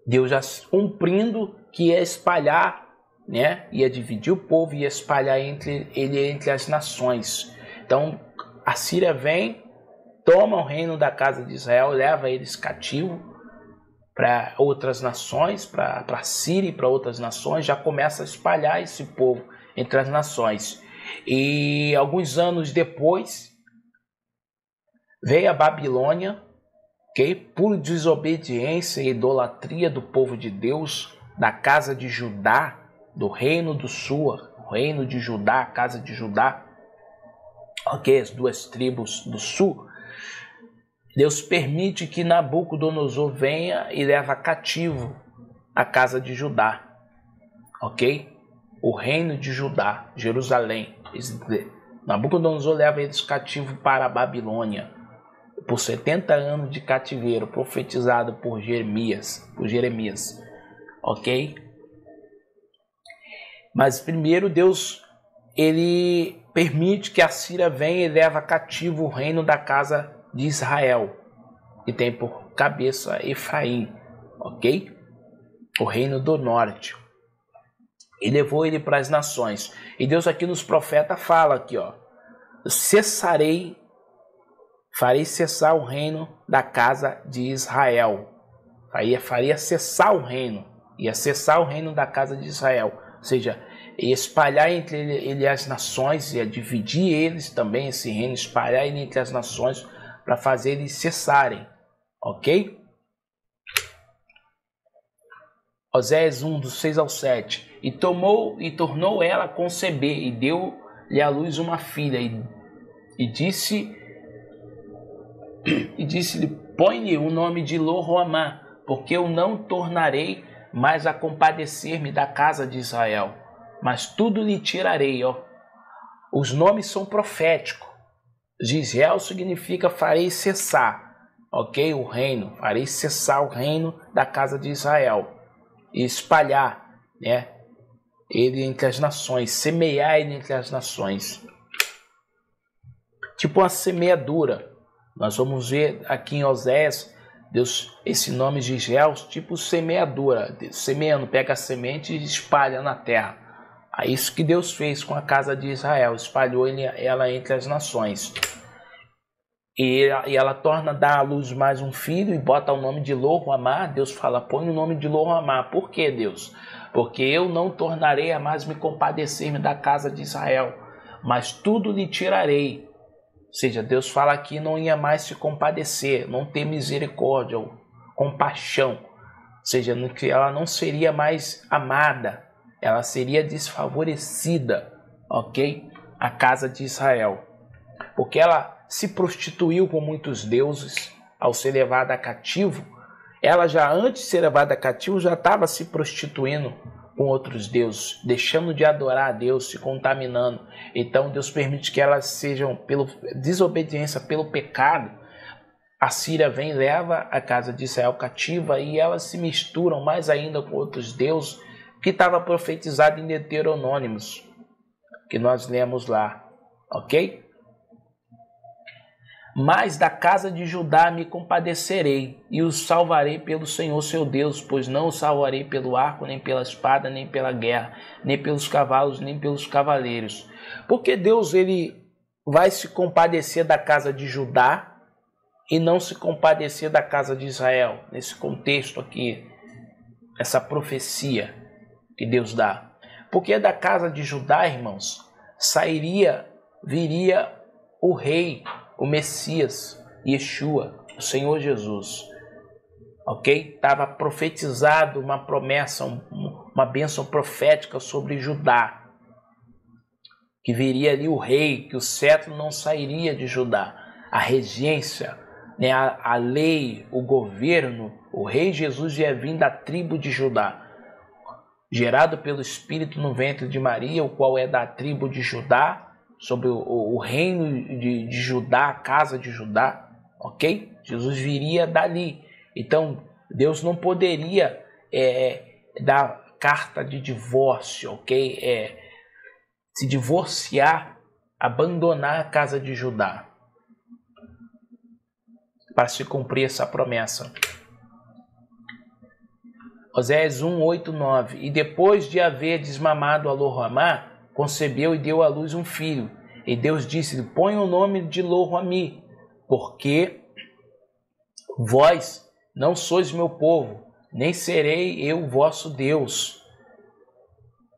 Deus já cumprindo que ia espalhar, né? Ia dividir o povo, ia espalhar entre as nações. Então a Síria vem, toma o reino da casa de Israel, leva eles cativo para outras nações, para a Síria e para outras nações, já começa a espalhar esse povo entre as nações. E alguns anos depois veio a Babilônia, que por desobediência e idolatria do povo de Deus, da casa de Judá, do reino do sul, o reino de Judá, a casa de Judá, ok? As duas tribos do sul. Deus permite que Nabucodonosor venha e leva cativo a casa de Judá, ok? O reino de Judá, Jerusalém. Nabucodonosor leva eles cativo para a Babilônia por 70 anos de cativeiro, profetizado por Jeremias, ok? Mas primeiro Deus, ele permite que a Síria venha e leva cativo o reino da casa de Israel, que tem por cabeça Efraim, ok? O reino do norte. E levou ele para as nações. E Deus aqui nos profetas fala aqui, ó, farei cessar o reino da casa de Israel. Faria cessar o reino. Ia cessar o reino da casa de Israel. Ou seja, ia espalhar entre ele as nações, ia dividir eles também, esse reino, espalhar ele entre as nações para fazer eles cessarem. Ok? Oséias 1, dos 6 ao 7. E tornou ela a conceber, e deu-lhe à luz uma filha, e disse-lhe, põe-lhe o nome de Lo-ruamá, porque eu não tornarei mais a compadecer-me da casa de Israel, mas tudo lhe tirarei. Ó. Os nomes são proféticos. Gisel significa farei cessar, ok? O reino, farei cessar o reino da casa de Israel e espalhar, né? Ele entre as nações, semear ele entre as nações. Tipo uma semeadura. Nós vamos ver aqui em Oséias, Deus, esse nome de Gisel, tipo semeadura, semeando, pega a semente e espalha na terra. É isso que Deus fez com a casa de Israel, espalhou ela entre as nações. E ela torna a dar à luz mais um filho e bota o nome de Lo-ruamá. Deus fala, põe o nome de Lo-ruamá. Por que, Deus? Porque eu não tornarei a mais me compadecer-me da casa de Israel, mas tudo lhe tirarei. Ou seja, Deus fala que não ia mais se compadecer, não ter misericórdia ou compaixão. Ou seja, que ela não seria mais amada, ela seria desfavorecida, ok? A casa de Israel. Porque ela se prostituiu com muitos deuses ao ser levada a cativo. Ela já antes de ser levada a cativo já estava se prostituindo com outros deuses, deixando de adorar a Deus, se contaminando. Então Deus permite que elas sejam, pela desobediência, pelo pecado, a Síria vem e leva a casa de Israel cativa e elas se misturam mais ainda com outros deuses que estava profetizado em Deuteronômios, que nós lemos lá, ok? Mas da casa de Judá me compadecerei, e os salvarei pelo Senhor seu Deus, pois não os salvarei pelo arco, nem pela espada, nem pela guerra, nem pelos cavalos, nem pelos cavaleiros. Porque Deus ele vai se compadecer da casa de Judá e não se compadecer da casa de Israel, nesse contexto aqui, essa profecia que Deus dá. Porque da casa de Judá, irmãos, viria o rei, o Messias, Yeshua, o Senhor Jesus, ok? Estava profetizado uma promessa, uma bênção profética sobre Judá, que viria ali o rei, que o cetro não sairia de Judá, a regência, né, a lei, o governo, o rei Jesus ia vir da tribo de Judá, gerado pelo Espírito no ventre de Maria, o qual é da tribo de Judá, sobre o reino de Judá, a casa de Judá, ok? Jesus viria dali. Então, Deus não poderia dar carta de divórcio, ok? Se divorciar, abandonar a casa de Judá, para se cumprir essa promessa. Oséias 1, 8, 9. E depois de haver desmamado a Lo-ruamá, concebeu e deu à luz um filho. E Deus disse-lhe, põe o nome de Lo-ruamí, porque vós não sois meu povo, nem serei eu vosso Deus.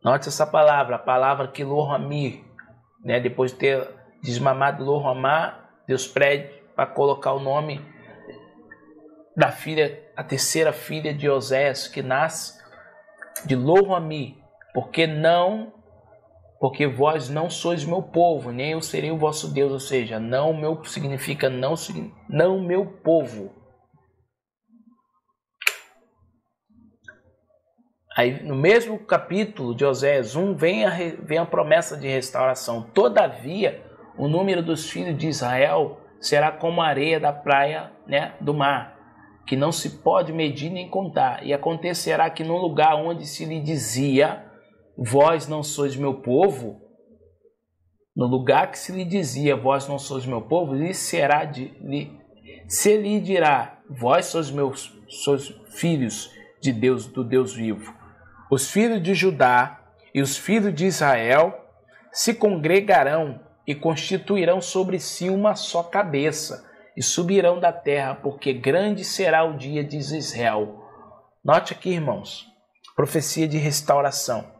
Note essa palavra, a palavra que Lo-ruamí, né? Depois de ter desmamado Lo-ruamá, Deus pede para colocar o nome da filha, a terceira filha de Oséias, que nasce de Lo-ruamí, porque porque vós não sois meu povo, nem eu serei o vosso Deus. Ou seja, não meu significa não meu povo. Aí no mesmo capítulo de Oséias 1 vem a promessa de restauração. Todavia, o número dos filhos de Israel será como a areia da praia, né, do mar, que não se pode medir nem contar. E acontecerá que no lugar onde se lhe dizia, vós não sois meu povo, no lugar que se lhe dizia, vós não sois meu povo, se lhe dirá, vós sois filhos de Deus, do Deus vivo. Os filhos de Judá e os filhos de Israel se congregarão e constituirão sobre si uma só cabeça, e subirão da terra, porque grande será o dia, diz Israel. Note aqui, irmãos, profecia de restauração.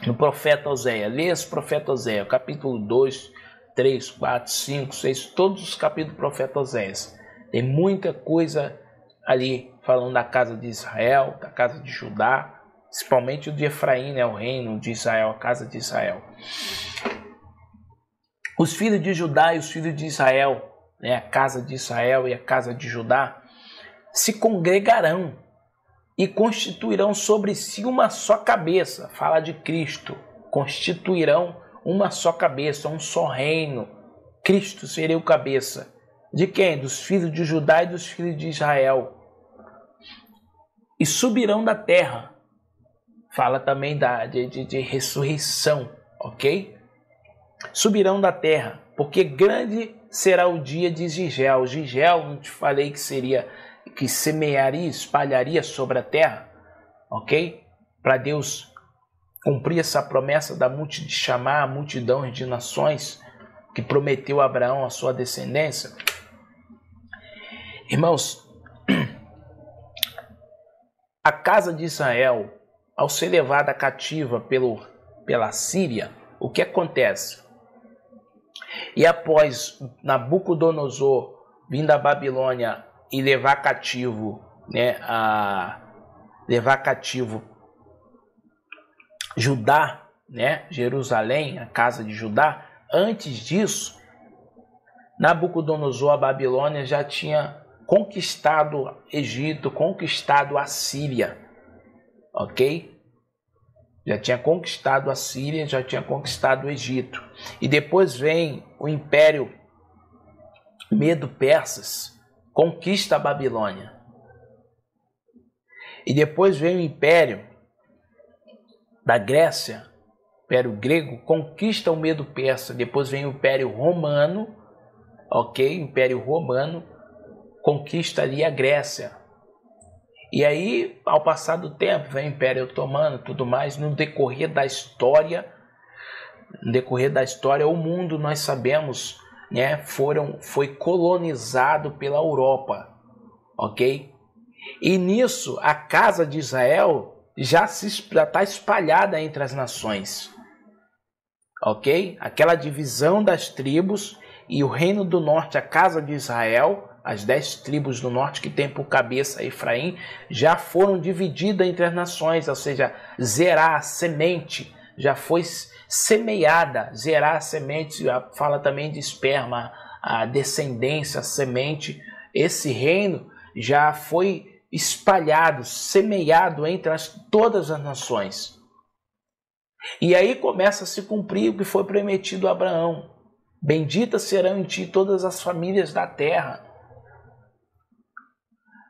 No profeta Oséias, leia esse profeta Oséias, capítulo 2, 3, 4, 5, 6, todos os capítulos do profeta Oséias. Tem muita coisa ali falando da casa de Israel, da casa de Judá, principalmente o de Efraim, né, o reino de Israel, a casa de Israel. Os filhos de Judá e os filhos de Israel, né, a casa de Israel e a casa de Judá, se congregarão e constituirão sobre si uma só cabeça. Fala de Cristo. Constituirão uma só cabeça, um só reino. Cristo seria o cabeça. De quem? Dos filhos de Judá e dos filhos de Israel. E subirão da terra. Fala também de ressurreição, ok? Subirão da terra, porque grande será o dia de Gigel. Gigel, não te falei que seria, que semearia, espalharia sobre a terra, ok? Para Deus cumprir essa promessa de chamar a multidão de nações que prometeu a Abraão, a sua descendência. Irmãos, a casa de Israel, ao ser levada cativa pela Síria, o que acontece? E após Nabucodonosor vir da Babilônia e levar cativo, né, Judá, né, Jerusalém, a casa de Judá, antes disso, Nabucodonosor, a Babilônia, já tinha conquistado Egito, conquistado a Síria, ok? Já tinha conquistado a Síria, já tinha conquistado o Egito. E depois vem o Império Medo-Persas, conquista a Babilônia. E depois vem o Império da Grécia, Império Grego, conquista o Medo-Persa. Depois vem o Império Romano, ok? Império Romano conquista ali a Grécia. E aí, ao passar do tempo, vem o Império Otomano e tudo mais. No decorrer da história, o mundo, nós sabemos, né, foi colonizado pela Europa, ok? E nisso, a casa de Israel já está espalhada entre as nações, ok? Aquela divisão das tribos e o reino do norte, a casa de Israel, as 10 tribos do norte que tem por cabeça Efraim, já foram divididas entre as nações, ou seja, Zerá, a semente, já foi semeada. Zerá, a semente, fala também de esperma, a descendência, a semente. Esse reino já foi espalhado, semeado entre todas as nações. E aí começa a se cumprir o que foi prometido a Abraão. Benditas serão em ti todas as famílias da terra.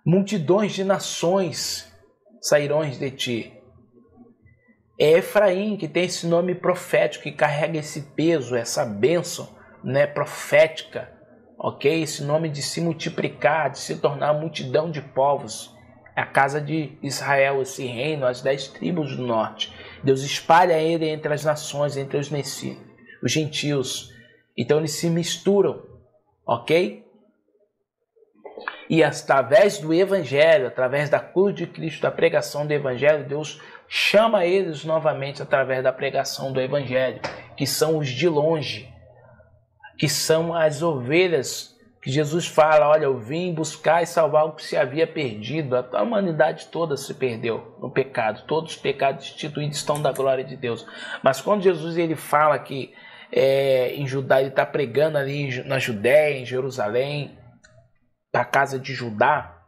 Multidões de nações sairão de ti. É Efraim que tem esse nome profético, que carrega esse peso, essa bênção, né, profética, ok? Esse nome de se multiplicar, de se tornar multidão de povos. É a casa de Israel, esse reino, as 10 tribos do norte. Deus espalha ele entre as nações, entre os gentios. Então eles se misturam, ok? E através do Evangelho, através da cruz de Cristo, da pregação do Evangelho, Deus chama eles novamente através da pregação do Evangelho, que são os de longe, que são as ovelhas que Jesus fala, olha, eu vim buscar e salvar o que se havia perdido. A humanidade toda se perdeu no pecado. Todos os pecados instituídos estão da glória de Deus. Mas quando Jesus ele fala que em Judá, ele está pregando ali na Judéia, em Jerusalém, para a casa de Judá,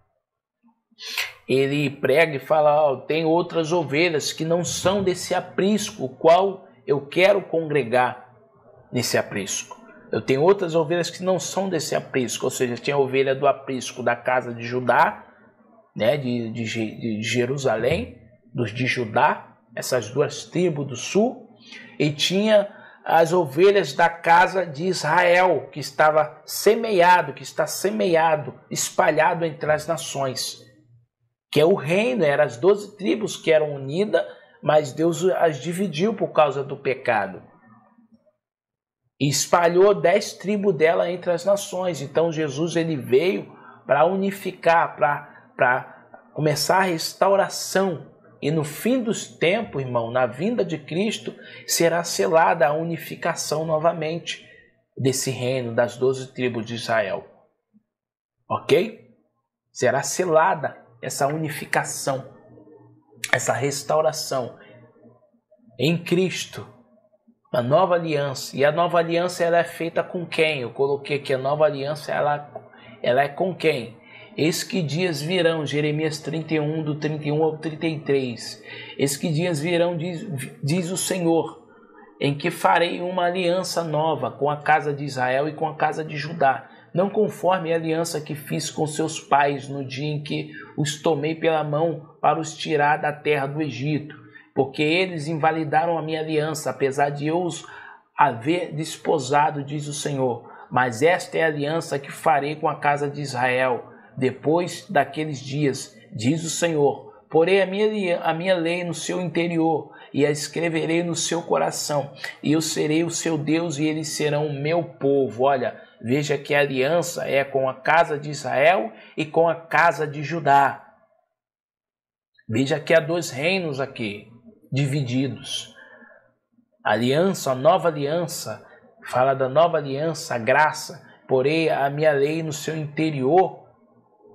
ele prega e fala, tem outras ovelhas que não são desse aprisco, o qual eu quero congregar nesse aprisco. Eu tenho outras ovelhas que não são desse aprisco, ou seja, tinha a ovelha do aprisco da casa de Judá, né, de Jerusalém, dos de Judá, essas duas tribos do sul, e tinha as ovelhas da casa de Israel, que estava semeado, que está semeado, espalhado entre as nações, que é o reino, eram as 12 tribos que eram unidas, mas Deus as dividiu por causa do pecado. E espalhou 10 tribos dela entre as nações. Então Jesus ele veio para unificar, para começar a restauração. E no fim dos tempos, irmão, na vinda de Cristo, será selada a unificação novamente desse reino das 12 tribos de Israel. Ok? Será selada essa unificação, essa restauração em Cristo. A nova aliança. E a nova aliança ela é feita com quem? Eu coloquei aqui a nova aliança, ela é com quem? Eis que dias virão, Jeremias 31, do 31 ao 33. Eis que dias virão, diz o Senhor, em que farei uma aliança nova com a casa de Israel e com a casa de Judá, não conforme a aliança que fiz com seus pais no dia em que os tomei pela mão para os tirar da terra do Egito. Porque eles invalidaram a minha aliança, apesar de eu os haver desposado, diz o Senhor. Mas esta é a aliança que farei com a casa de Israel, depois daqueles dias, diz o Senhor. Porei a minha lei no seu interior, e a escreverei no seu coração, e eu serei o seu Deus, e eles serão o meu povo. Olha, veja que a aliança é com a casa de Israel e com a casa de Judá. Veja que há 2 reinos aqui, divididos. A aliança, a nova aliança, fala da nova aliança, a graça. Porém, a minha lei no seu interior,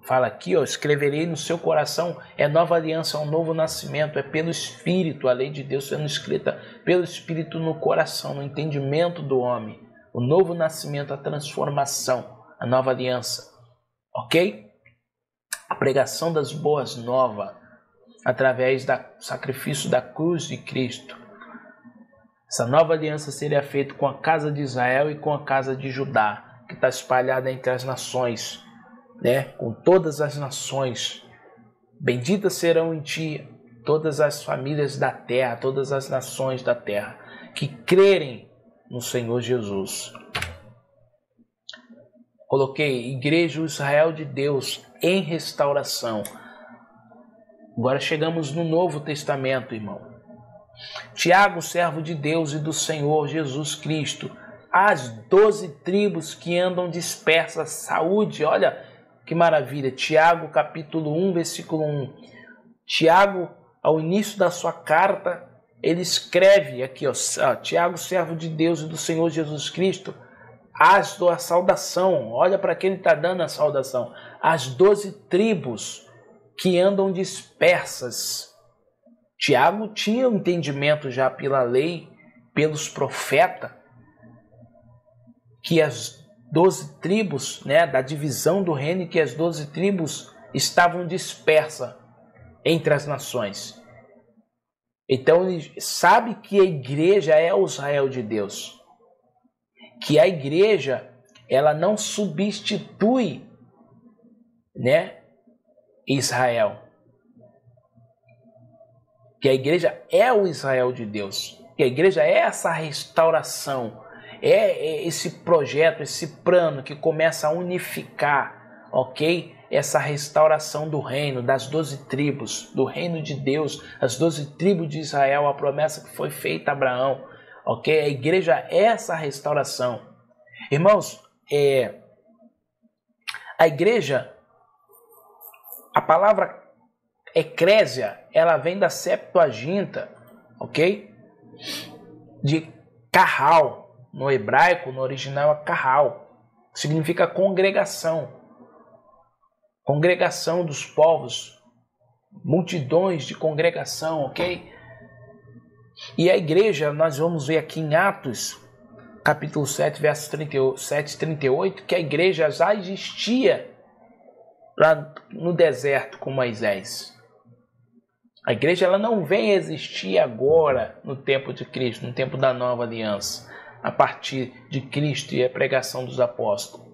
fala aqui, ó, escreverei no seu coração, é nova aliança, é um novo nascimento, é pelo Espírito, a lei de Deus sendo escrita pelo Espírito no coração, no entendimento do homem. O novo nascimento, a transformação, a nova aliança. Ok? A pregação das boas novas, através do sacrifício da cruz de Cristo. Essa nova aliança seria feita com a casa de Israel e com a casa de Judá, que está espalhada entre as nações, né? Com todas as nações. Benditas serão em ti todas as famílias da terra, todas as nações da terra, que crerem no Senhor Jesus. Coloquei Igreja Israel de Deus em restauração. Agora chegamos no Novo Testamento, irmão. Tiago, servo de Deus e do Senhor Jesus Cristo, as 12 tribos que andam dispersas, saúde, olha que maravilha. Tiago, capítulo 1, versículo 1. Tiago, ao início da sua carta, ele escreve aqui, ó, Tiago, servo de Deus e do Senhor Jesus Cristo, as da saudação, olha para quem ele está dando a saudação, as 12 tribos que andam dispersas. Tiago tinha um entendimento já pela lei, pelos profetas, que as 12 tribos, né, da divisão do reino, que as 12 tribos estavam dispersas entre as nações. Então ele sabe que a igreja é o Israel de Deus. Que a igreja, ela não substitui, né, Israel. Que a igreja é o Israel de Deus. Que a igreja é essa restauração, é esse projeto, esse plano que começa a unificar, ok? Essa restauração do reino, das 12 tribos, do reino de Deus, as 12 tribos de Israel, a promessa que foi feita a Abraão, ok? A igreja é essa restauração. Irmãos, a igreja, a palavra eclésia, ela vem da Septuaginta, ok? De carral, no hebraico, no original é carral, significa congregação. Congregação dos povos, multidões de congregação, ok? E a igreja, nós vamos ver aqui em Atos, capítulo 7, versos 37 e 38, que a igreja já existia lá no deserto com Moisés. A igreja ela não vem existir agora no tempo de Cristo, no tempo da nova aliança, a partir de Cristo e a pregação dos apóstolos.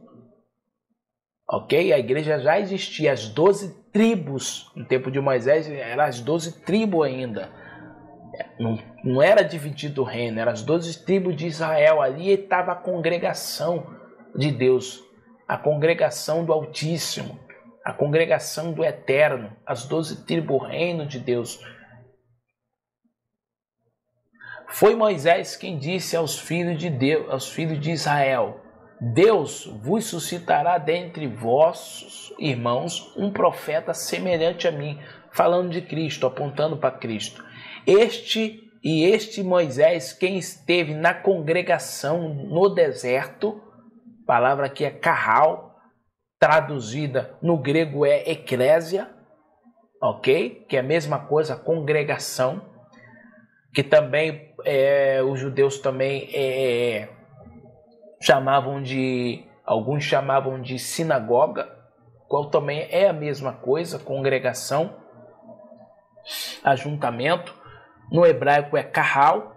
Ok? A igreja já existia, as 12 tribos, no tempo de Moisés, eram as 12 tribos ainda. Não era dividido o reino, eram as 12 tribos de Israel. Ali estava a congregação de Deus, a congregação do Altíssimo, a congregação do Eterno, as 12 tribos, o reino de Deus. Foi Moisés quem disse aos filhos de Deus, aos filhos de Israel: Deus vos suscitará dentre vossos irmãos um profeta semelhante a mim, falando de Cristo, apontando para Cristo. Este Moisés, quem esteve na congregação no deserto, a palavra aqui é carral, traduzida no grego é eclésia, ok? Que é a mesma coisa, congregação, que também os judeus também alguns chamavam de sinagoga, qual também é a mesma coisa, congregação, ajuntamento. No hebraico é carral,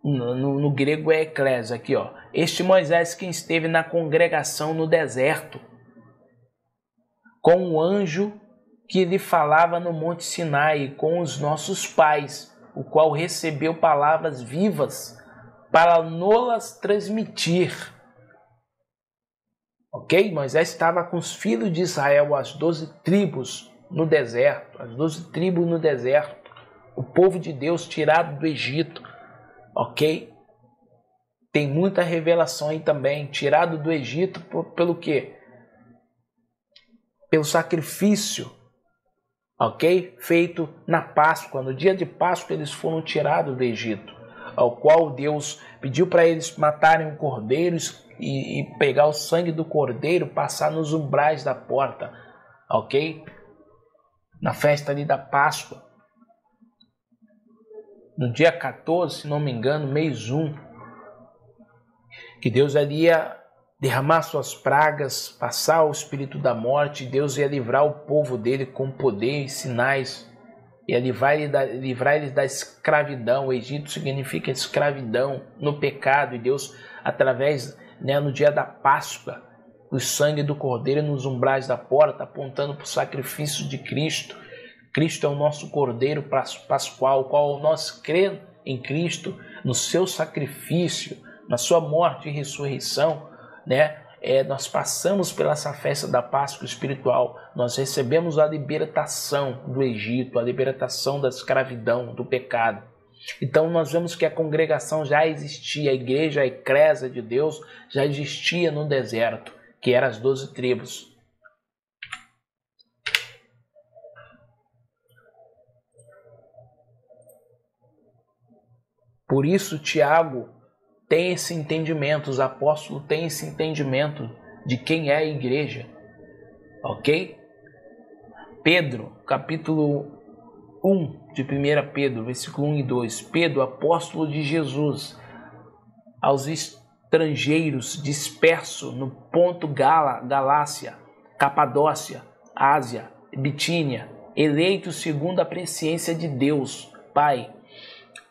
no grego é eclésia, aqui ó. Este Moisés quem esteve na congregação no deserto, com o anjo que lhe falava no monte Sinai, com os nossos pais, o qual recebeu palavras vivas para nolas transmitir. Ok? Moisés estava com os filhos de Israel, as 12 tribos no deserto, as 12 tribos no deserto, o povo de Deus tirado do Egito, ok? Tem muita revelação aí também, tirado do Egito pelo quê? Pelo sacrifício, ok? Feito na Páscoa, no dia de Páscoa eles foram tirados do Egito, ao qual Deus pediu para eles matarem um cordeiro e pegar o sangue do cordeiro, passar nos umbrais da porta, ok? Na festa ali da Páscoa. No dia 14, se não me engano, mês 1, que Deus ia derramar suas pragas, passar o espírito da morte, Deus ia livrar o povo dele com poder e sinais, ia livrar eles da escravidão. O Egito significa escravidão no pecado, e Deus, através, no dia da Páscoa, o sangue do cordeiro nos umbrais da porta, apontando para o sacrifício de Cristo. Cristo é o nosso cordeiro pascual, qual nós cremos em Cristo, no seu sacrifício, na sua morte e ressurreição, nós passamos pela essa festa da Páscoa espiritual, nós recebemos a libertação do Egito, a libertação da escravidão, do pecado. Então nós vemos que a congregação já existia, a igreja, a eclésia de Deus já existia no deserto, que eram as 12 tribos. Por isso, Tiago tem esse entendimento, os apóstolos têm esse entendimento de quem é a igreja, ok? Pedro, capítulo 1 de 1 Pedro, versículo 1 e 2. Pedro, apóstolo de Jesus, aos estrangeiros dispersos no Ponto, Galácia, Capadócia, Ásia, Bitínia, eleitos segundo a presciência de Deus, Pai,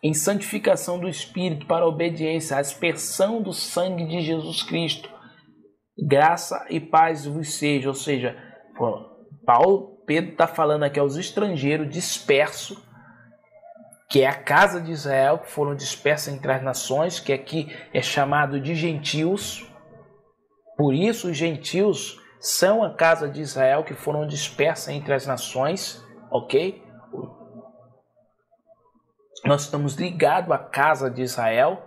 em santificação do Espírito para a obediência, a aspersão do sangue de Jesus Cristo. Graça e paz vos seja. Ou seja, Pedro está falando aqui aos estrangeiros dispersos, que é a casa de Israel, que foram dispersas entre as nações, que aqui é chamado de gentios. Por isso, os gentios são a casa de Israel, que foram dispersas entre as nações, ok? Nós estamos ligados à casa de Israel,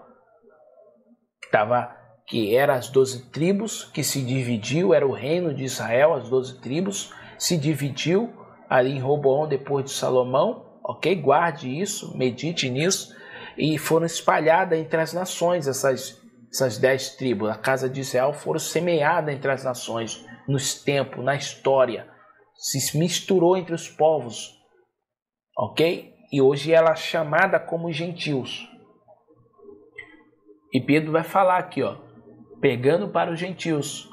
que era as 12 tribos, que se dividiu, era o reino de Israel, as 12 tribos, se dividiu ali em Roboão depois de Salomão, ok? Guarde isso, medite nisso, e foram espalhadas entre as nações, essas essas 10 tribos, a casa de Israel, foram semeadas entre as nações, nos tempos, na história. Se misturou entre os povos, ok? E hoje ela é chamada como gentios. E Pedro vai falar aqui, ó, pegando para os gentios.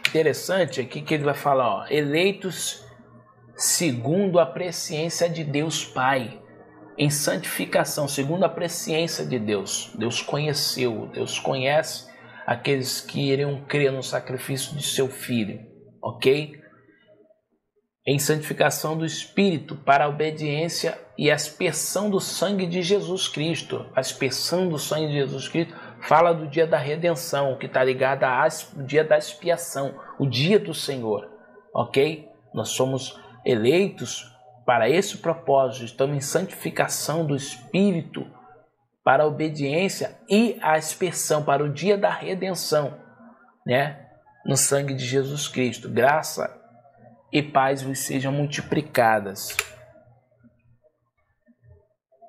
Interessante aqui que ele vai falar, ó, eleitos segundo a presciência de Deus Pai, em santificação, segundo a presciência de Deus. Deus conheceu, Deus conhece aqueles que iriam crer no sacrifício de seu Filho, ok? Em santificação do Espírito, para a obediência e a aspersão do sangue de Jesus Cristo. A aspersão do sangue de Jesus Cristo fala do dia da redenção, que está ligado ao dia da expiação, o dia do Senhor, ok? Nós somos eleitos para esse propósito, estamos em santificação do Espírito para a obediência e a aspersão, para o dia da redenção, né? No sangue de Jesus Cristo. Graça e paz vos sejam multiplicadas.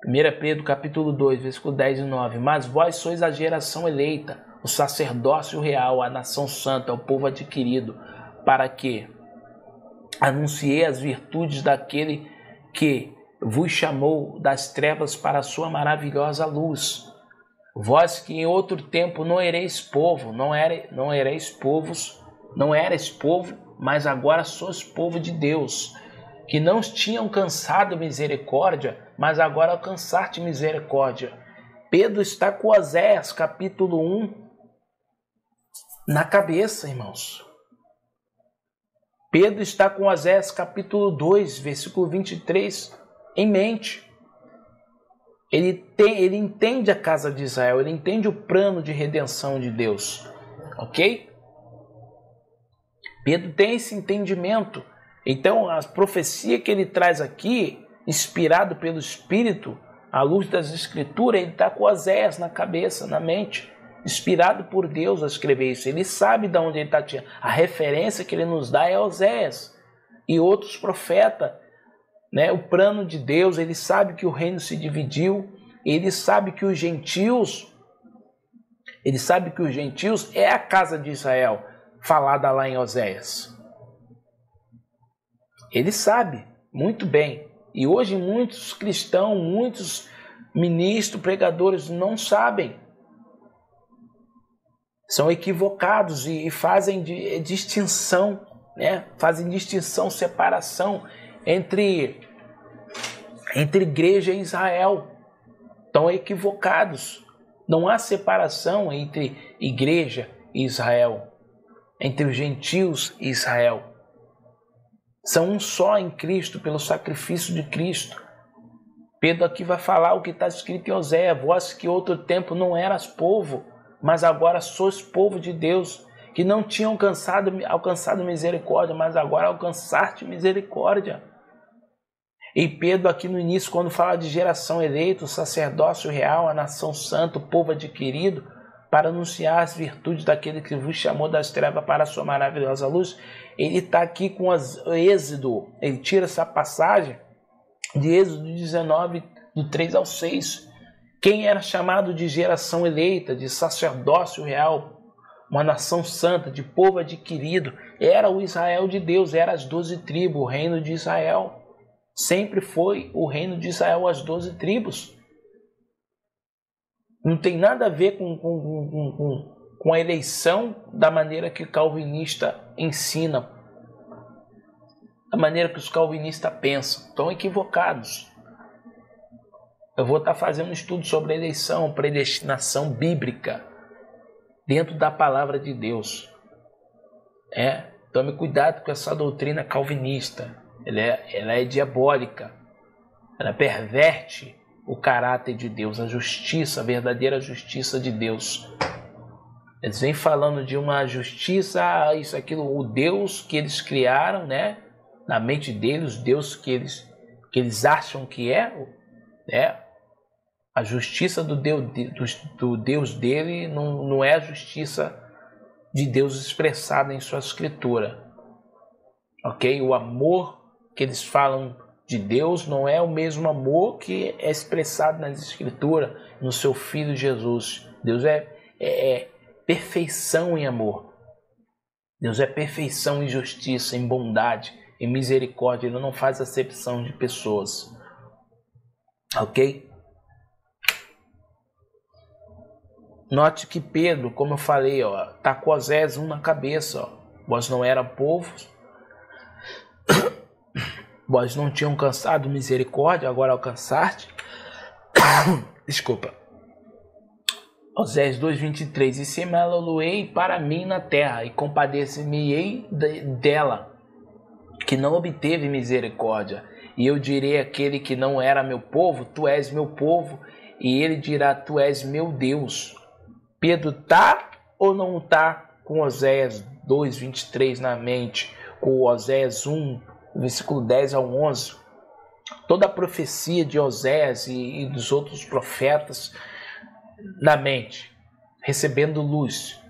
1 Pedro capítulo 2, versículo 10 e 9. Mas vós sois a geração eleita, o sacerdócio real, a nação santa, o povo adquirido, para que anunciei as virtudes daquele que vos chamou das trevas para a sua maravilhosa luz. Vós que em outro tempo não erais povo, não erais povo, mas agora sois povo de Deus, que não tinham alcançado misericórdia, mas agora alcançaste misericórdia. Pedro está com Oséias capítulo 1 na cabeça, irmãos. Pedro está com Oséias capítulo 2, versículo 23 em mente. Ele entende a casa de Israel, ele entende o plano de redenção de Deus, ok? Pedro tem esse entendimento. Então, a profecia que ele traz aqui, inspirado pelo Espírito, à luz das Escrituras, ele está com Oséias na cabeça, na mente, inspirado por Deus a escrever isso. Ele sabe de onde ele está tirando. A referência que ele nos dá é Oséias e outros profetas, né? O plano de Deus, ele sabe que o reino se dividiu, ele sabe que os gentios, é a casa de Israel, falada lá em Oséias. Ele sabe muito bem. E hoje muitos cristãos, muitos ministros, pregadores não sabem. São equivocados e fazem distinção, né? Fazem distinção, separação entre igreja e Israel. Estão equivocados. Não há separação entre igreja e Israel, entre os gentios e Israel. São um só em Cristo, pelo sacrifício de Cristo. Pedro aqui vai falar o que está escrito em Oséias: vós que outro tempo não eras povo, mas agora sois povo de Deus, que não tinham alcançado misericórdia, mas agora alcançaste misericórdia. E Pedro aqui no início, quando fala de geração eleita, o sacerdócio real, a nação santa, o povo adquirido, para anunciar as virtudes daquele que vos chamou das trevas para a sua maravilhosa luz, ele está aqui com Êxodo, ele tira essa passagem de Êxodo 19, do 3 ao 6. Quem era chamado de geração eleita, de sacerdócio real, uma nação santa, de povo adquirido, era o Israel de Deus, era as 12 tribos, o reino de Israel. Sempre foi o reino de Israel, as 12 tribos. Não tem nada a ver com a eleição da maneira que o calvinista ensina, da maneira que os calvinistas pensam. Estão equivocados. Eu vou estar fazendo um estudo sobre eleição, predestinação bíblica, dentro da palavra de Deus. Tome cuidado com essa doutrina calvinista. Ela é diabólica. Ela perverte o caráter de Deus, a justiça, a verdadeira justiça de Deus. Eles vêm falando de uma justiça, isso, aquilo, o Deus que eles criaram, né? Na mente deles, o Deus que eles acham que é. A justiça do Deus dele não é a justiça de Deus expressada em sua escritura. Ok? O amor que eles falam de Deus não é o mesmo amor que é expressado nas Escrituras, no seu Filho Jesus. Deus é perfeição em amor. Deus é perfeição em justiça, em bondade, em misericórdia. Ele não faz acepção de pessoas. Ok? Note que Pedro, como eu falei, tá com Oséias 1 na cabeça. Vós não eram povos, vós não tinham alcançado misericórdia, agora alcançaste. Desculpa. Oséias 2:23. E semá-lo-ei para mim na terra, e compadecer-me-ei dela, que não obteve misericórdia. E eu direi àquele que não era meu povo, tu és meu povo, e ele dirá, tu és meu Deus. Pedro tá ou não tá com Oséias 2:23 na mente, com Oséias 1, versículo 10 ao 11? Toda a profecia de Oséias e dos outros profetas na mente, recebendo luz.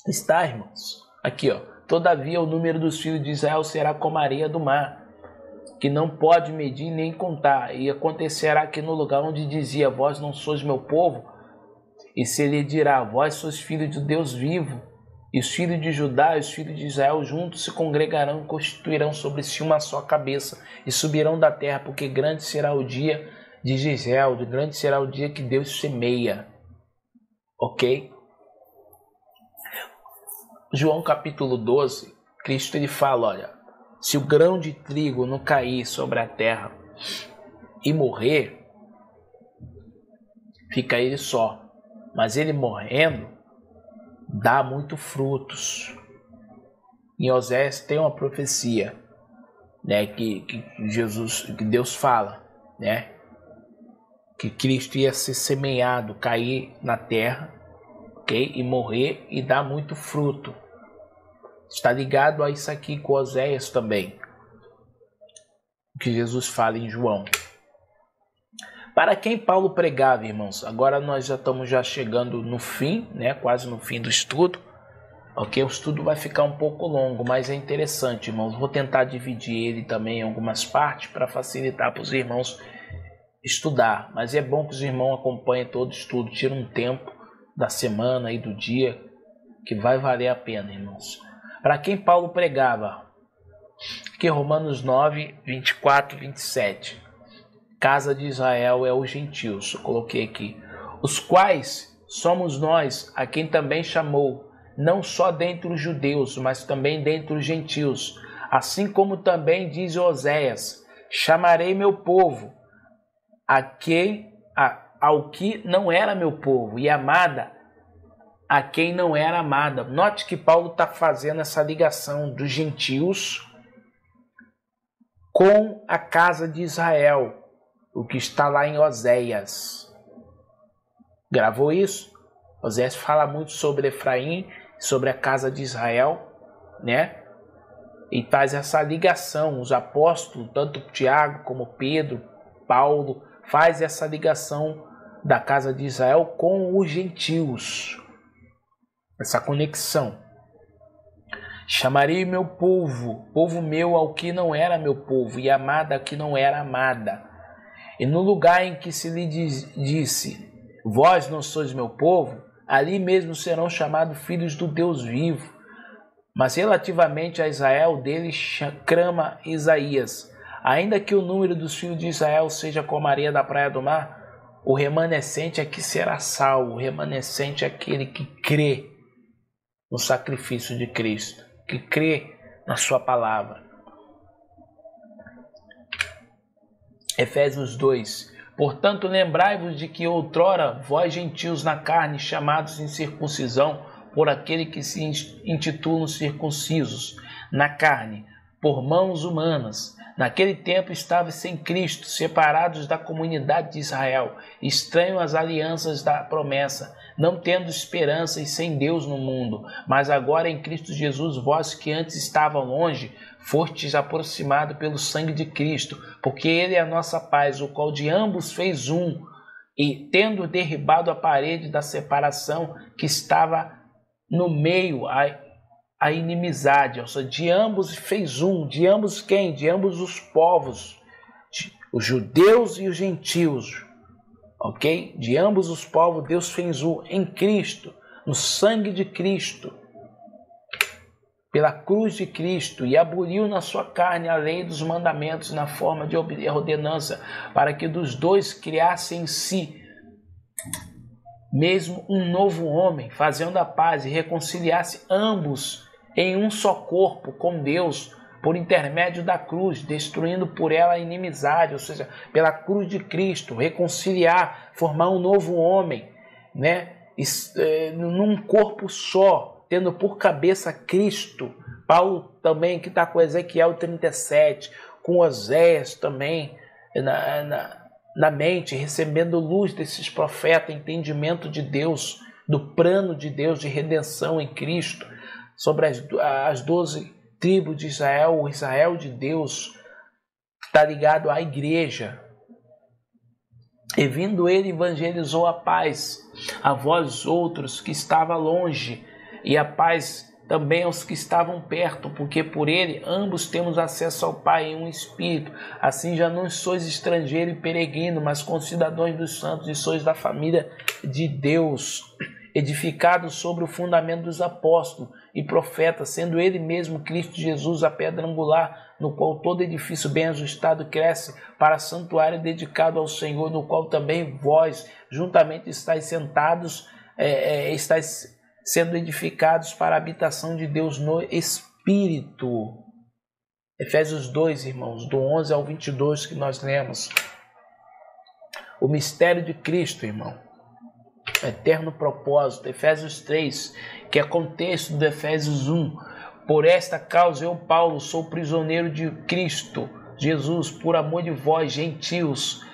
Está, irmãos? Aqui, todavia o número dos filhos de Israel será como a areia do mar, que não pode medir nem contar. E acontecerá que no lugar onde dizia, vós não sois meu povo, e se lhe dirá, vós sois filhos de Deus vivo, e os filhos de Judá e os filhos de Israel juntos se congregarão e constituirão sobre si uma só cabeça, e subirão da terra, porque grande será o dia de Gisel, grande será o dia que Deus semeia. Ok? João capítulo 12, Cristo ele fala, olha, se o grão de trigo não cair sobre a terra e morrer, fica ele só. Mas ele morrendo, dá muito frutos. Em Oséias tem uma profecia, né, que Deus fala, né, que Cristo ia ser semeado, cair na terra, ok, e morrer e dar muito fruto. Está ligado a isso aqui com Oséias também, o que Jesus fala em João. Para quem Paulo pregava, irmãos? Agora nós já estamos chegando no fim, né? Quase no fim do estudo. Ok? O estudo vai ficar um pouco longo, mas é interessante, irmãos. Vou tentar dividir ele também em algumas partes para facilitar para os irmãos estudar. Mas é bom que os irmãos acompanhem todo o estudo. Tira um tempo da semana e do dia que vai valer a pena, irmãos. Para quem Paulo pregava? Aqui Romanos 9, 24 e 27. Casa de Israel é os gentios, eu coloquei aqui, os quais somos nós, a quem também chamou, não só dentre os judeus, mas também dentre os gentios, assim como também diz Oséias, chamarei meu povo, ao que não era meu povo, e amada, a quem não era amada. Note que Paulo está fazendo essa ligação dos gentios com a casa de Israel, o que está lá em Oséias. Gravou isso? Oséias fala muito sobre Efraim, sobre a casa de Israel, né? E faz essa ligação. Os apóstolos, tanto Tiago como Pedro, Paulo, faz essa ligação da casa de Israel com os gentios. Essa conexão. Chamarei meu povo, povo meu ao que não era meu povo, e amada a que não era amada. E no lugar em que se lhe disse, vós não sois meu povo, ali mesmo serão chamados filhos do Deus vivo. Mas relativamente a Israel, dele clama Isaías, ainda que o número dos filhos de Israel seja como a areia da praia do mar, o remanescente é que será salvo, o remanescente é aquele que crê no sacrifício de Cristo, que crê na sua palavra. Efésios 2. Portanto, lembrai-vos de que outrora vós gentios na carne, chamados em circuncisão, por aquele que se intitulam circuncisos, na carne, por mãos humanas. Naquele tempo estavam sem Cristo, separados da comunidade de Israel, estranhos às alianças da promessa, não tendo esperança e sem Deus no mundo. Mas agora em Cristo Jesus, vós que antes estavam longe, fostes aproximados pelo sangue de Cristo, porque Ele é a nossa paz, o qual de ambos fez um, e tendo derribado a parede da separação que estava no meio, a a inimizade, ou seja, de ambos fez um, de ambos quem? De ambos os povos, os judeus e os gentios, ok? De ambos os povos Deus fez um em Cristo, no sangue de Cristo, pela cruz de Cristo, e aboliu na sua carne a lei dos mandamentos na forma de ordenança, para que dos dois criasse em si mesmo um novo homem, fazendo a paz e reconciliasse ambos em um só corpo com Deus, por intermédio da cruz, destruindo por ela a inimizade, ou seja, pela cruz de Cristo, reconciliar, formar um novo homem, né? Num corpo só, tendo por cabeça Cristo. Paulo também, que está com Ezequiel 37, com Oséias também na mente, recebendo luz desses profetas, entendimento de Deus, do plano de Deus de redenção em Cristo, sobre as 12 tribos de Israel, o Israel de Deus está ligado à igreja. E vindo ele, evangelizou a paz a vós outros que estavam longe, e a paz também aos que estavam perto, porque por ele ambos temos acesso ao Pai em um Espírito. Assim já não sois estrangeiro e peregrino, mas concidadãos dos santos, e sois da família de Deus, edificados sobre o fundamento dos apóstolos e profetas, sendo ele mesmo Cristo Jesus a pedra angular, no qual todo edifício bem ajustado cresce para santuário dedicado ao Senhor, no qual também vós juntamente estáis sentados, estáis sendo edificados para a habitação de Deus no Espírito. Efésios 2, irmãos, do 11 ao 22 que nós lemos. O mistério de Cristo, irmão. Eterno propósito. Efésios 3, que é contexto do Efésios 1. Por esta causa eu, Paulo, sou prisioneiro de Cristo Jesus, por amor de vós, gentios,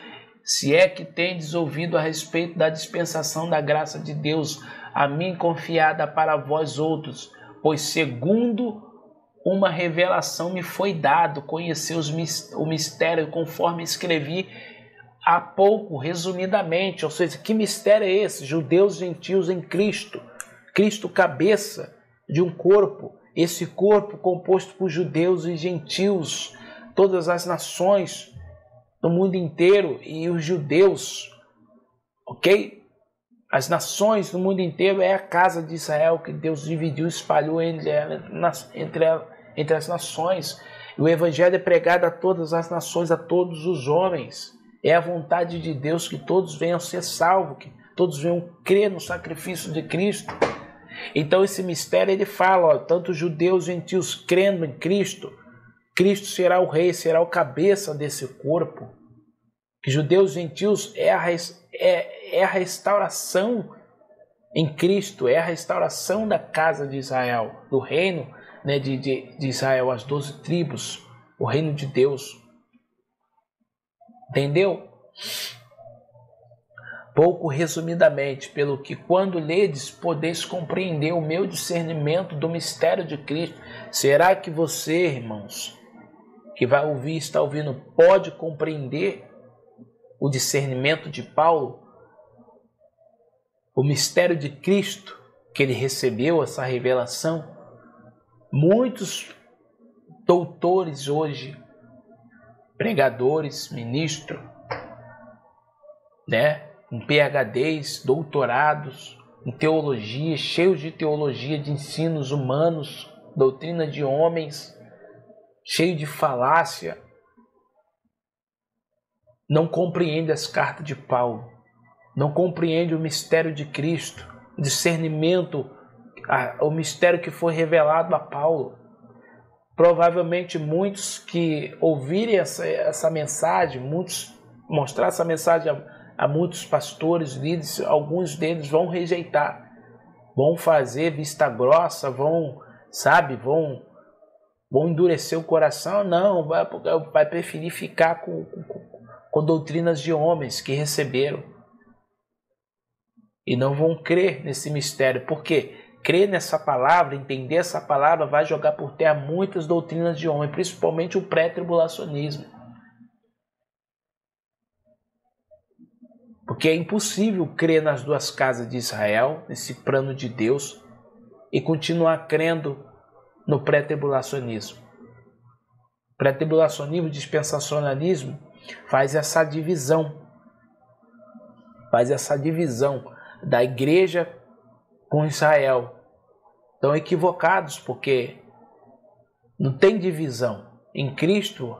se é que tendes ouvido a respeito da dispensação da graça de Deus, a mim confiada para vós outros, pois segundo uma revelação me foi dado conhecer o mistério, conforme escrevi há pouco, resumidamente. Ou seja, que mistério é esse? Judeus e gentios em Cristo. Cristo cabeça de um corpo, esse corpo composto por judeus e gentios, todas as nações do mundo inteiro, e os judeus, ok? As nações do mundo inteiro é a casa de Israel que Deus dividiu, espalhou entre as nações. E o evangelho é pregado a todas as nações, a todos os homens. É a vontade de Deus que todos venham ser salvos, que todos venham crer no sacrifício de Cristo. Então esse mistério ele fala, tanto judeus e gentios crendo em Cristo, Cristo será o rei, será o cabeça desse corpo. Que judeus e gentios é a restauração em Cristo, é a restauração da casa de Israel, do reino, né, de Israel, as 12 tribos, o reino de Deus. Entendeu? Pouco resumidamente, pelo que quando ledes, podeis compreender o meu discernimento do mistério de Cristo. Será que você, irmãos, que vai ouvir, está ouvindo, pode compreender o discernimento de Paulo? O mistério de Cristo, que ele recebeu, essa revelação. Muitos doutores hoje, pregadores, ministros, né, com PhDs, doutorados em teologia, cheios de teologia, de ensinos humanos, doutrina de homens, cheio de falácia, não compreende as cartas de Paulo, não compreende o mistério de Cristo, o discernimento, o mistério que foi revelado a Paulo. Provavelmente muitos que ouvirem essa mensagem, muitos mostrar essa mensagem a muitos pastores, líderes, alguns deles vão rejeitar, vão fazer vista grossa, vão endurecer o coração. Não, vai preferir ficar com doutrinas de homens que receberam e não vão crer nesse mistério. Por quê? Crer nessa palavra, entender essa palavra, vai jogar por terra muitas doutrinas de homem, principalmente o pré-tribulacionismo. Porque é impossível crer nas duas casas de Israel, nesse plano de Deus, e continuar crendo no pré-tribulacionismo. Pré-tribulacionismo, dispensacionalismo faz essa divisão da igreja com Israel. Estão equivocados, porque não tem divisão. Em Cristo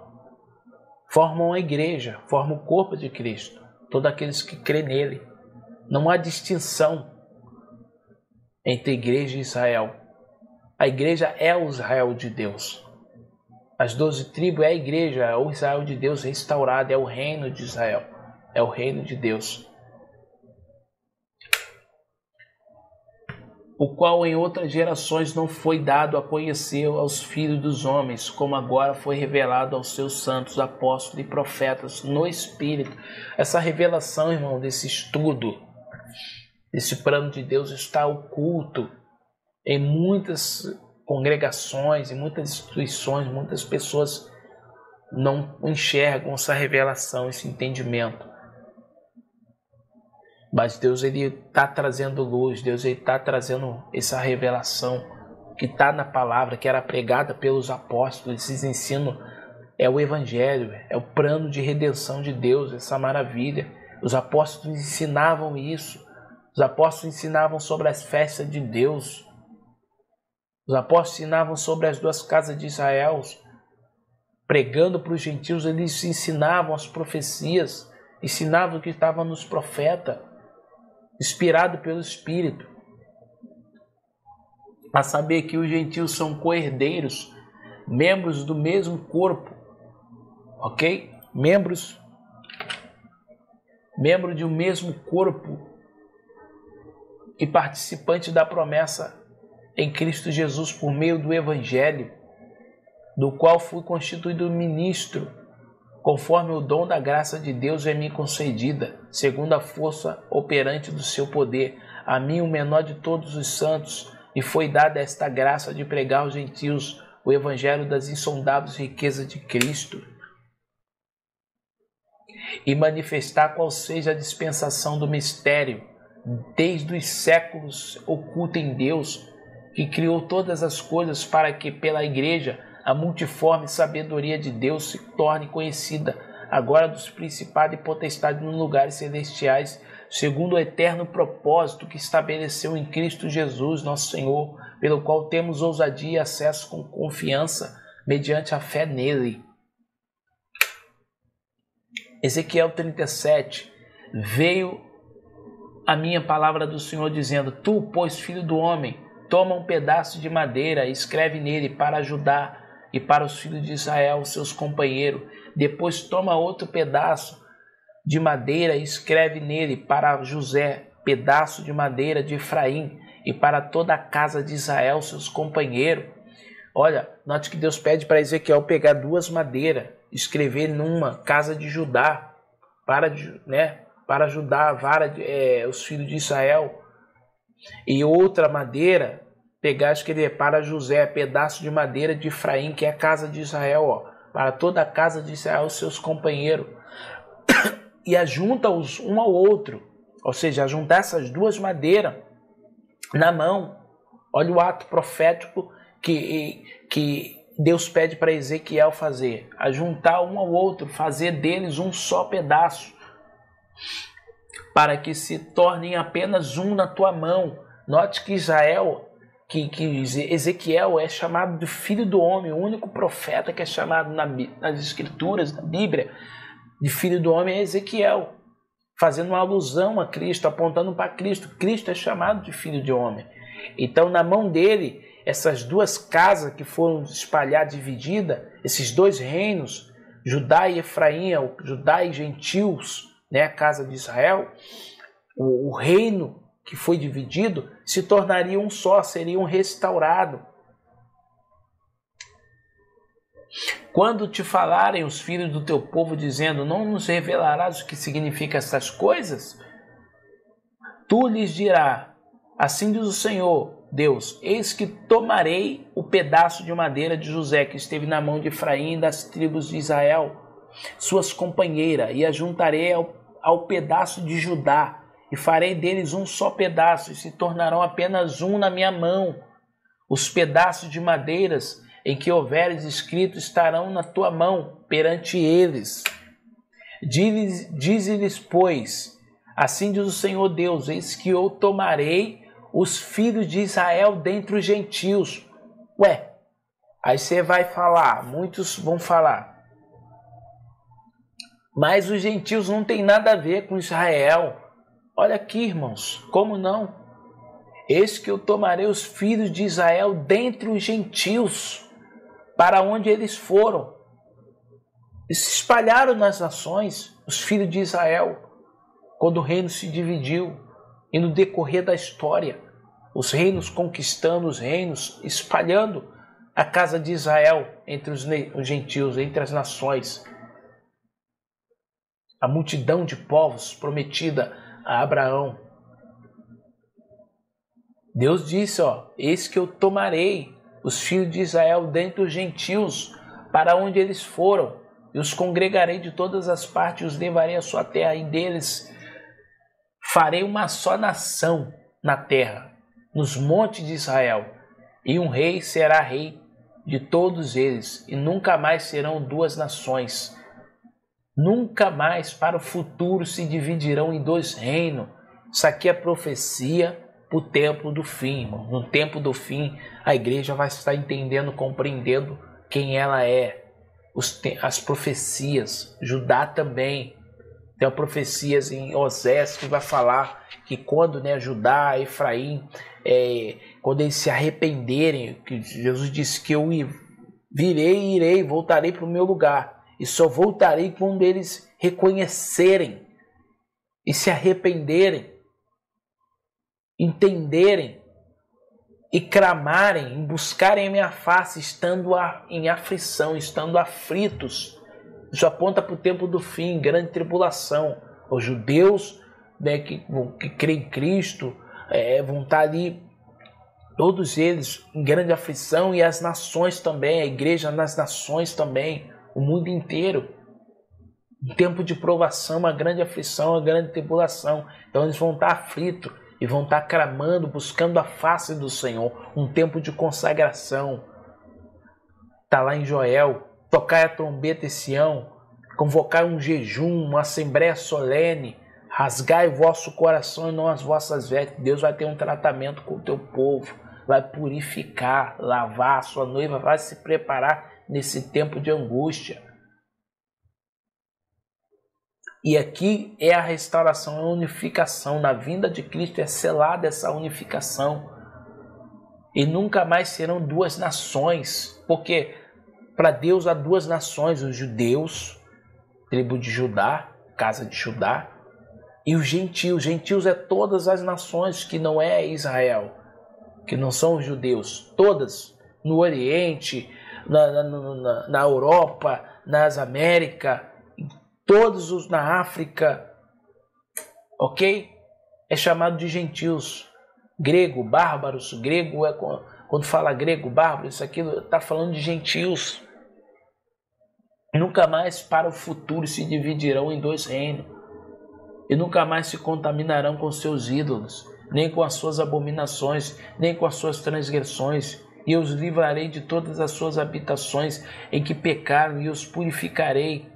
formam a igreja, formam o corpo de Cristo, todos aqueles que crêem nele. Não há distinção entre igreja e Israel. A igreja é o Israel de Deus. As 12 tribos é a igreja, é o Israel de Deus restaurado, é o reino de Israel, é o reino de Deus. O qual em outras gerações não foi dado a conhecer aos filhos dos homens, como agora foi revelado aos seus santos apóstolos e profetas no Espírito. Essa revelação, irmão, desse estudo, desse plano de Deus está oculto em muitas congregações, em muitas instituições. Muitas pessoas não enxergam essa revelação, esse entendimento. Mas Deus está trazendo luz, Deus está trazendo essa revelação que está na palavra, que era pregada pelos apóstolos. Esses ensinos é o evangelho, é o plano de redenção de Deus, essa maravilha. Os apóstolos ensinavam isso. Os apóstolos ensinavam sobre as festas de Deus. Os apóstolos ensinavam sobre as 2 casas de Israel. Pregando para os gentios, eles ensinavam as profecias, ensinavam o que estava nos profetas, inspirado pelo Espírito, a saber que os gentios são co-herdeiros, membros do mesmo corpo, ok? Membro de um mesmo corpo e participante da promessa em Cristo Jesus por meio do Evangelho, do qual fui constituído ministro, conforme o dom da graça de Deus é me concedida, segundo a força operante do seu poder. A mim, o menor de todos os santos, me foi dada esta graça de pregar aos gentios o evangelho das insondáveis riquezas de Cristo e manifestar qual seja a dispensação do mistério, desde os séculos oculta em Deus, que criou todas as coisas para que, pela igreja, a multiforme sabedoria de Deus se torne conhecida agora dos principados e potestades nos lugares celestiais, segundo o eterno propósito que estabeleceu em Cristo Jesus, nosso Senhor, pelo qual temos ousadia e acesso com confiança, mediante a fé nele. Ezequiel 37, veio a minha palavra do Senhor dizendo: Tu, pois, filho do homem, toma um pedaço de madeira e escreve nele para ajudar e para os filhos de Israel, seus companheiros. Depois toma outro pedaço de madeira e escreve nele para José, pedaço de madeira de Efraim, e para toda a casa de Israel, seus companheiros. Olha, note que Deus pede para Ezequiel pegar 2 madeiras, escrever numa casa de Judá, para ajudar os filhos de Israel, e outra madeira pegar, escrever para José, pedaço de madeira de Efraim, que é a casa de Israel, para toda a casa de Israel, seus companheiros, e ajunta-os um ao outro, ou seja, ajuntar essas 2 madeiras na mão. Olha o ato profético que Deus pede para Ezequiel fazer, ajuntar um ao outro, fazer deles um só pedaço, para que se tornem apenas um na tua mão. Note que Ezequiel é chamado de filho do homem, o único profeta que é chamado nas escrituras, na Bíblia, de filho do homem é Ezequiel, fazendo uma alusão a Cristo, apontando para Cristo. Cristo é chamado de filho de homem. Então, na mão dele, essas 2 casas que foram espalhadas, divididas, esses 2 reinos, Judá e Efraim, Judá e gentios, a casa de Israel, o reino que foi dividido, se tornaria um só, seriam restaurados. Quando te falarem os filhos do teu povo, dizendo: não nos revelarás o que significam essas coisas? Tu lhes dirás: assim diz o Senhor Deus, eis que tomarei o pedaço de madeira de José, que esteve na mão de Efraim e das tribos de Israel, suas companheiras, e a juntarei ao pedaço de Judá, e farei deles um só pedaço, e se tornarão apenas um na minha mão. Os pedaços de madeiras em que houveres escrito estarão na tua mão perante eles. Dize-lhes, pois, assim diz o Senhor Deus, eis que eu tomarei os filhos de Israel dentre os gentios. Ué, aí você vai falar, muitos vão falar, mas os gentios não tem nada a ver com Israel. Olha aqui, irmãos, como não? Eis que eu tomarei os filhos de Israel dentre os gentios, para onde eles foram. E se espalharam nas nações, os filhos de Israel, quando o reino se dividiu. E no decorrer da história, os reinos conquistando os reinos, espalhando a casa de Israel entre os gentios, entre as nações. A multidão de povos prometida a Abraão. Deus disse, eis que eu tomarei os filhos de Israel dentre os gentios, para onde eles foram, e os congregarei de todas as partes, e os levarei à sua terra, e deles farei uma só nação na terra, nos montes de Israel, e um rei será rei de todos eles, e nunca mais serão duas nações. Nunca mais para o futuro se dividirão em dois reinos. Isso aqui é profecia para o tempo do fim, irmão. No tempo do fim, a igreja vai estar entendendo, compreendendo quem ela é. As profecias, Judá também. Tem profecias em Osés que vai falar que quando Judá, Efraim, quando eles se arrependerem, que Jesus disse que eu virei e irei, voltarei para o meu lugar. E só voltarei quando eles reconhecerem e se arrependerem, entenderem e clamarem, buscarem a minha face, estando em aflição, estando aflitos. Isso aponta para o tempo do fim, grande tribulação. Os judeus que creem em Cristo vão estar ali, todos eles em grande aflição, e as nações também, a igreja nas nações também, o mundo inteiro. Um tempo de provação, uma grande aflição, uma grande tribulação. Então eles vão estar aflitos e vão estar clamando, buscando a face do Senhor. Um tempo de consagração. Está lá em Joel. Tocar a trombeta em Sião, convocar um jejum, uma assembleia solene, rasgai o vosso coração e não as vossas vestes. Deus vai ter um tratamento com o teu povo, vai purificar, lavar, a sua noiva vai se preparar nesse tempo de angústia. E aqui é a restauração, a unificação. Na vinda de Cristo é selada essa unificação. E nunca mais serão duas nações, porque para Deus há duas nações, os judeus, tribo de Judá, casa de Judá, e os gentios. Gentios é todas as nações que não é Israel, que não são os judeus, todas, no Oriente, na Europa, nas Américas, todos na África, ok? É chamado de gentios. Grego, bárbaros, grego é quando fala grego, bárbaro, isso aqui está falando de gentios. Nunca mais para o futuro se dividirão em dois reinos. E nunca mais se contaminarão com seus ídolos, nem com as suas abominações, nem com as suas transgressões. E eu os livrarei de todas as suas habitações em que pecaram, e os purificarei.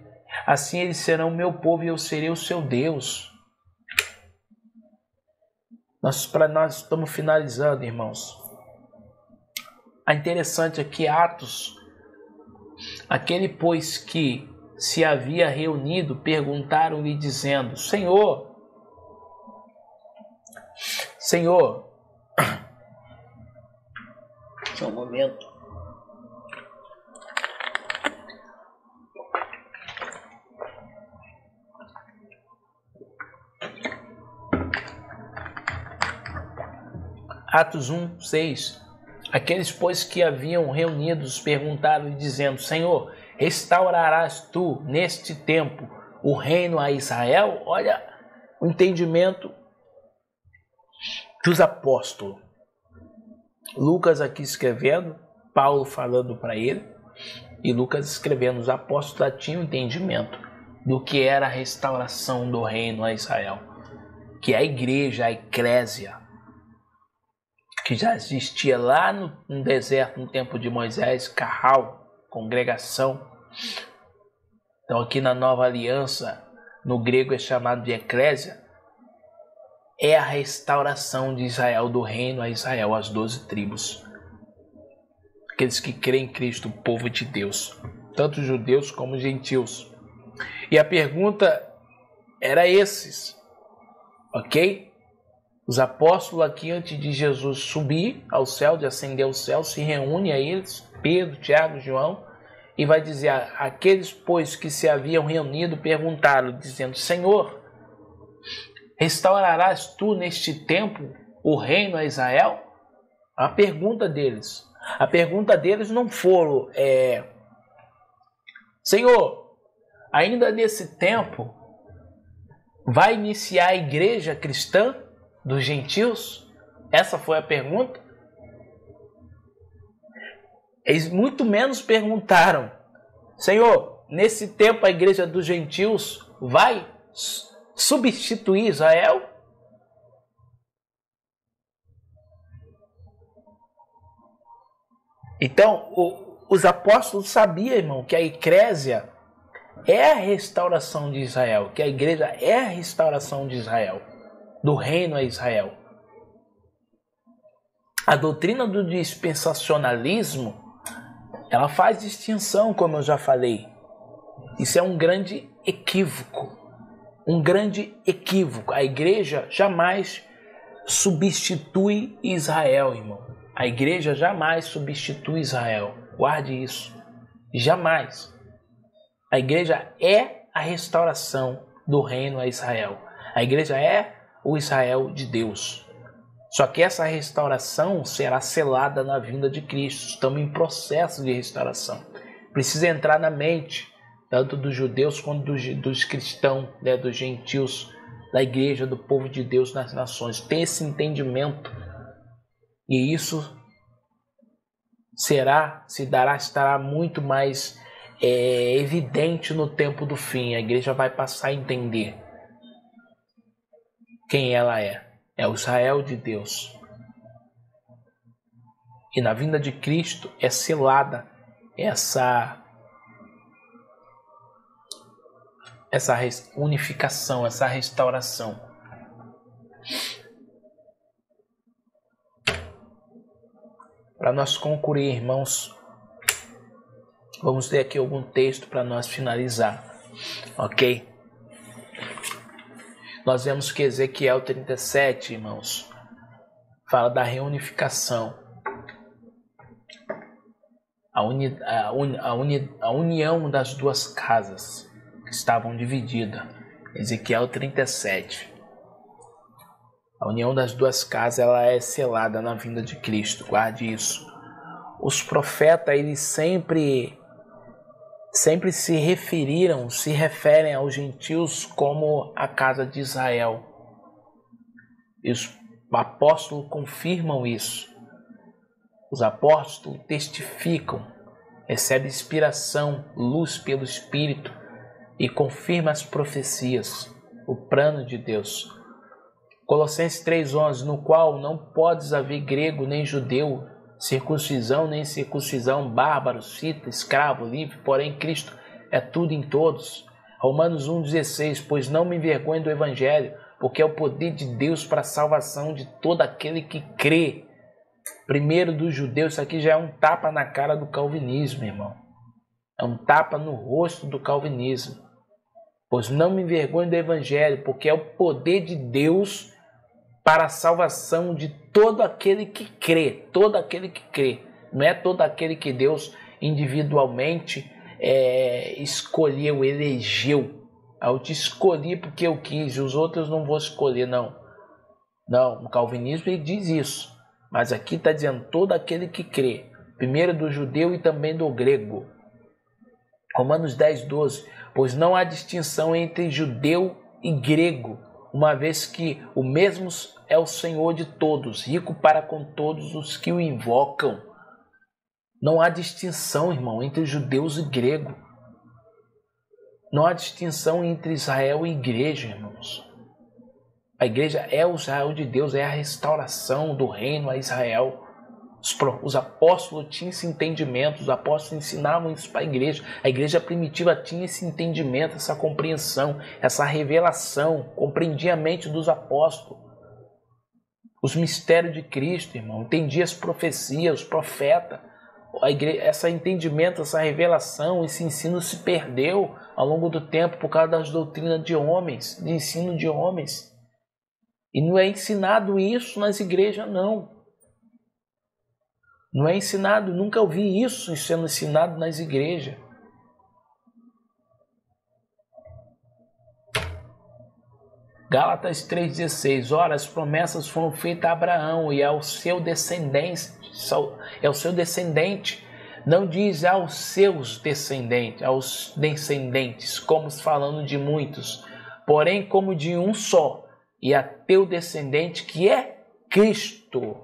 Assim eles serão meu povo e eu serei o seu Deus. Nós estamos finalizando, irmãos. É interessante aqui, Atos. Aquele, pois, que se havia reunido, perguntaram-lhe, dizendo: Senhor, só um momento. Atos 1, 6. Aqueles, pois, que haviam reunidos, perguntaram-lhe, dizendo: Senhor, restaurarás tu, neste tempo, o reino a Israel? Olha o entendimento dos apóstolos. Lucas aqui escrevendo, Paulo falando para ele, e Lucas escrevendo. Os apóstolos já tinham entendimento do que era a restauração do reino a Israel, que é a igreja, a eclésia. que já existia lá no deserto, no tempo de Moisés, carral, congregação. Então aqui na Nova Aliança, no grego é chamado de eclésia, é a restauração de Israel, do reino a Israel, as 12 tribos. Aqueles que creem em Cristo, o povo de Deus, tanto judeus como gentios. E a pergunta era esses, ok? Os apóstolos aqui, antes de Jesus subir ao céu, de ascender ao céu, se reúnem a eles, Pedro, Tiago, João, e vai dizer, aqueles, pois, que se haviam reunido, perguntaram, dizendo, Senhor, restaurarás tu neste tempo o reino a Israel? A pergunta deles. A pergunta deles não foram, Senhor, ainda nesse tempo, vai iniciar a igreja cristã dos gentios? Essa foi a pergunta. Eles muito menos perguntaram, Senhor, nesse tempo a igreja dos gentios vai substituir Israel? Então, os apóstolos sabiam, irmão, que a eclésia é a restauração de Israel, que a igreja é a restauração de Israel, do reino a Israel. A doutrina do dispensacionalismo, ela faz distinção, como eu já falei. Isso é um grande equívoco. Um grande equívoco. A igreja jamais substitui Israel, irmão. A igreja jamais substitui Israel. Guarde isso. Jamais. A igreja é a restauração do reino a Israel. A igreja é o Israel de Deus. Só que essa restauração será selada na vinda de Cristo. Estamos em processo de restauração. Precisa entrar na mente, tanto dos judeus quanto dos cristãos, né, dos gentios, da igreja, do povo de Deus nas nações. Tem esse entendimento. E isso estará muito mais evidente no tempo do fim. A igreja vai passar a entender quem ela é. É o Israel de Deus. E na vinda de Cristo é selada essa unificação, essa restauração. Para nós concluir, irmãos, vamos ler aqui algum texto para nós finalizar, ok? Nós vemos que Ezequiel 37, irmãos, fala da reunificação, a união das duas casas que estavam divididas. Ezequiel 37. A união das duas casas, ela é selada na vinda de Cristo. Guarde isso. Os profetas, eles sempre se referem aos gentios como a casa de Israel. E os apóstolos confirmam isso. Os apóstolos testificam, recebem inspiração, luz pelo Espírito e confirmam as profecias, o plano de Deus. Colossenses 3,11, no qual não podes haver grego nem judeu, circuncisão nem circuncisão, bárbaro, cita, escravo, livre, porém Cristo é tudo em todos. Romanos 1,16, pois não me envergonho do Evangelho, porque é o poder de Deus para a salvação de todo aquele que crê. Primeiro dos judeus, isso aqui já é um tapa na cara do calvinismo, irmão. É um tapa no rosto do calvinismo. Pois não me envergonho do Evangelho, porque é o poder de Deus para a salvação de todo aquele que crê. Todo aquele que crê. Não é todo aquele que Deus individualmente escolheu, elegeu. Eu te escolhi porque eu quis, os outros não vou escolher, não. Não, o calvinismo ele diz isso. Mas aqui está dizendo todo aquele que crê. Primeiro do judeu e também do grego. Romanos 10,12. Pois não há distinção entre judeu e grego, uma vez que o mesmo é o Senhor de todos, rico para com todos os que o invocam. Não há distinção, irmão, entre judeus e grego. Não há distinção entre Israel e igreja, irmãos. A igreja é o Israel de Deus, é a restauração do reino a Israel. Os apóstolos tinham esse entendimento, os apóstolos ensinavam isso para a igreja primitiva tinha esse entendimento, essa compreensão, essa revelação, compreendia a mente dos apóstolos, os mistérios de Cristo, irmão, entendia as profecias, os profetas. Esse entendimento, essa revelação, esse ensino se perdeu ao longo do tempo por causa das doutrinas de homens, de ensino de homens. E não é ensinado isso nas igrejas, não. Não é ensinado, nunca ouvi isso sendo ensinado nas igrejas. Gálatas 3,16. Ora, as promessas foram feitas a Abraão e ao seu descendente. Não diz aos seus descendentes, como falando de muitos, porém como de um só, e a teu descendente, que é Cristo.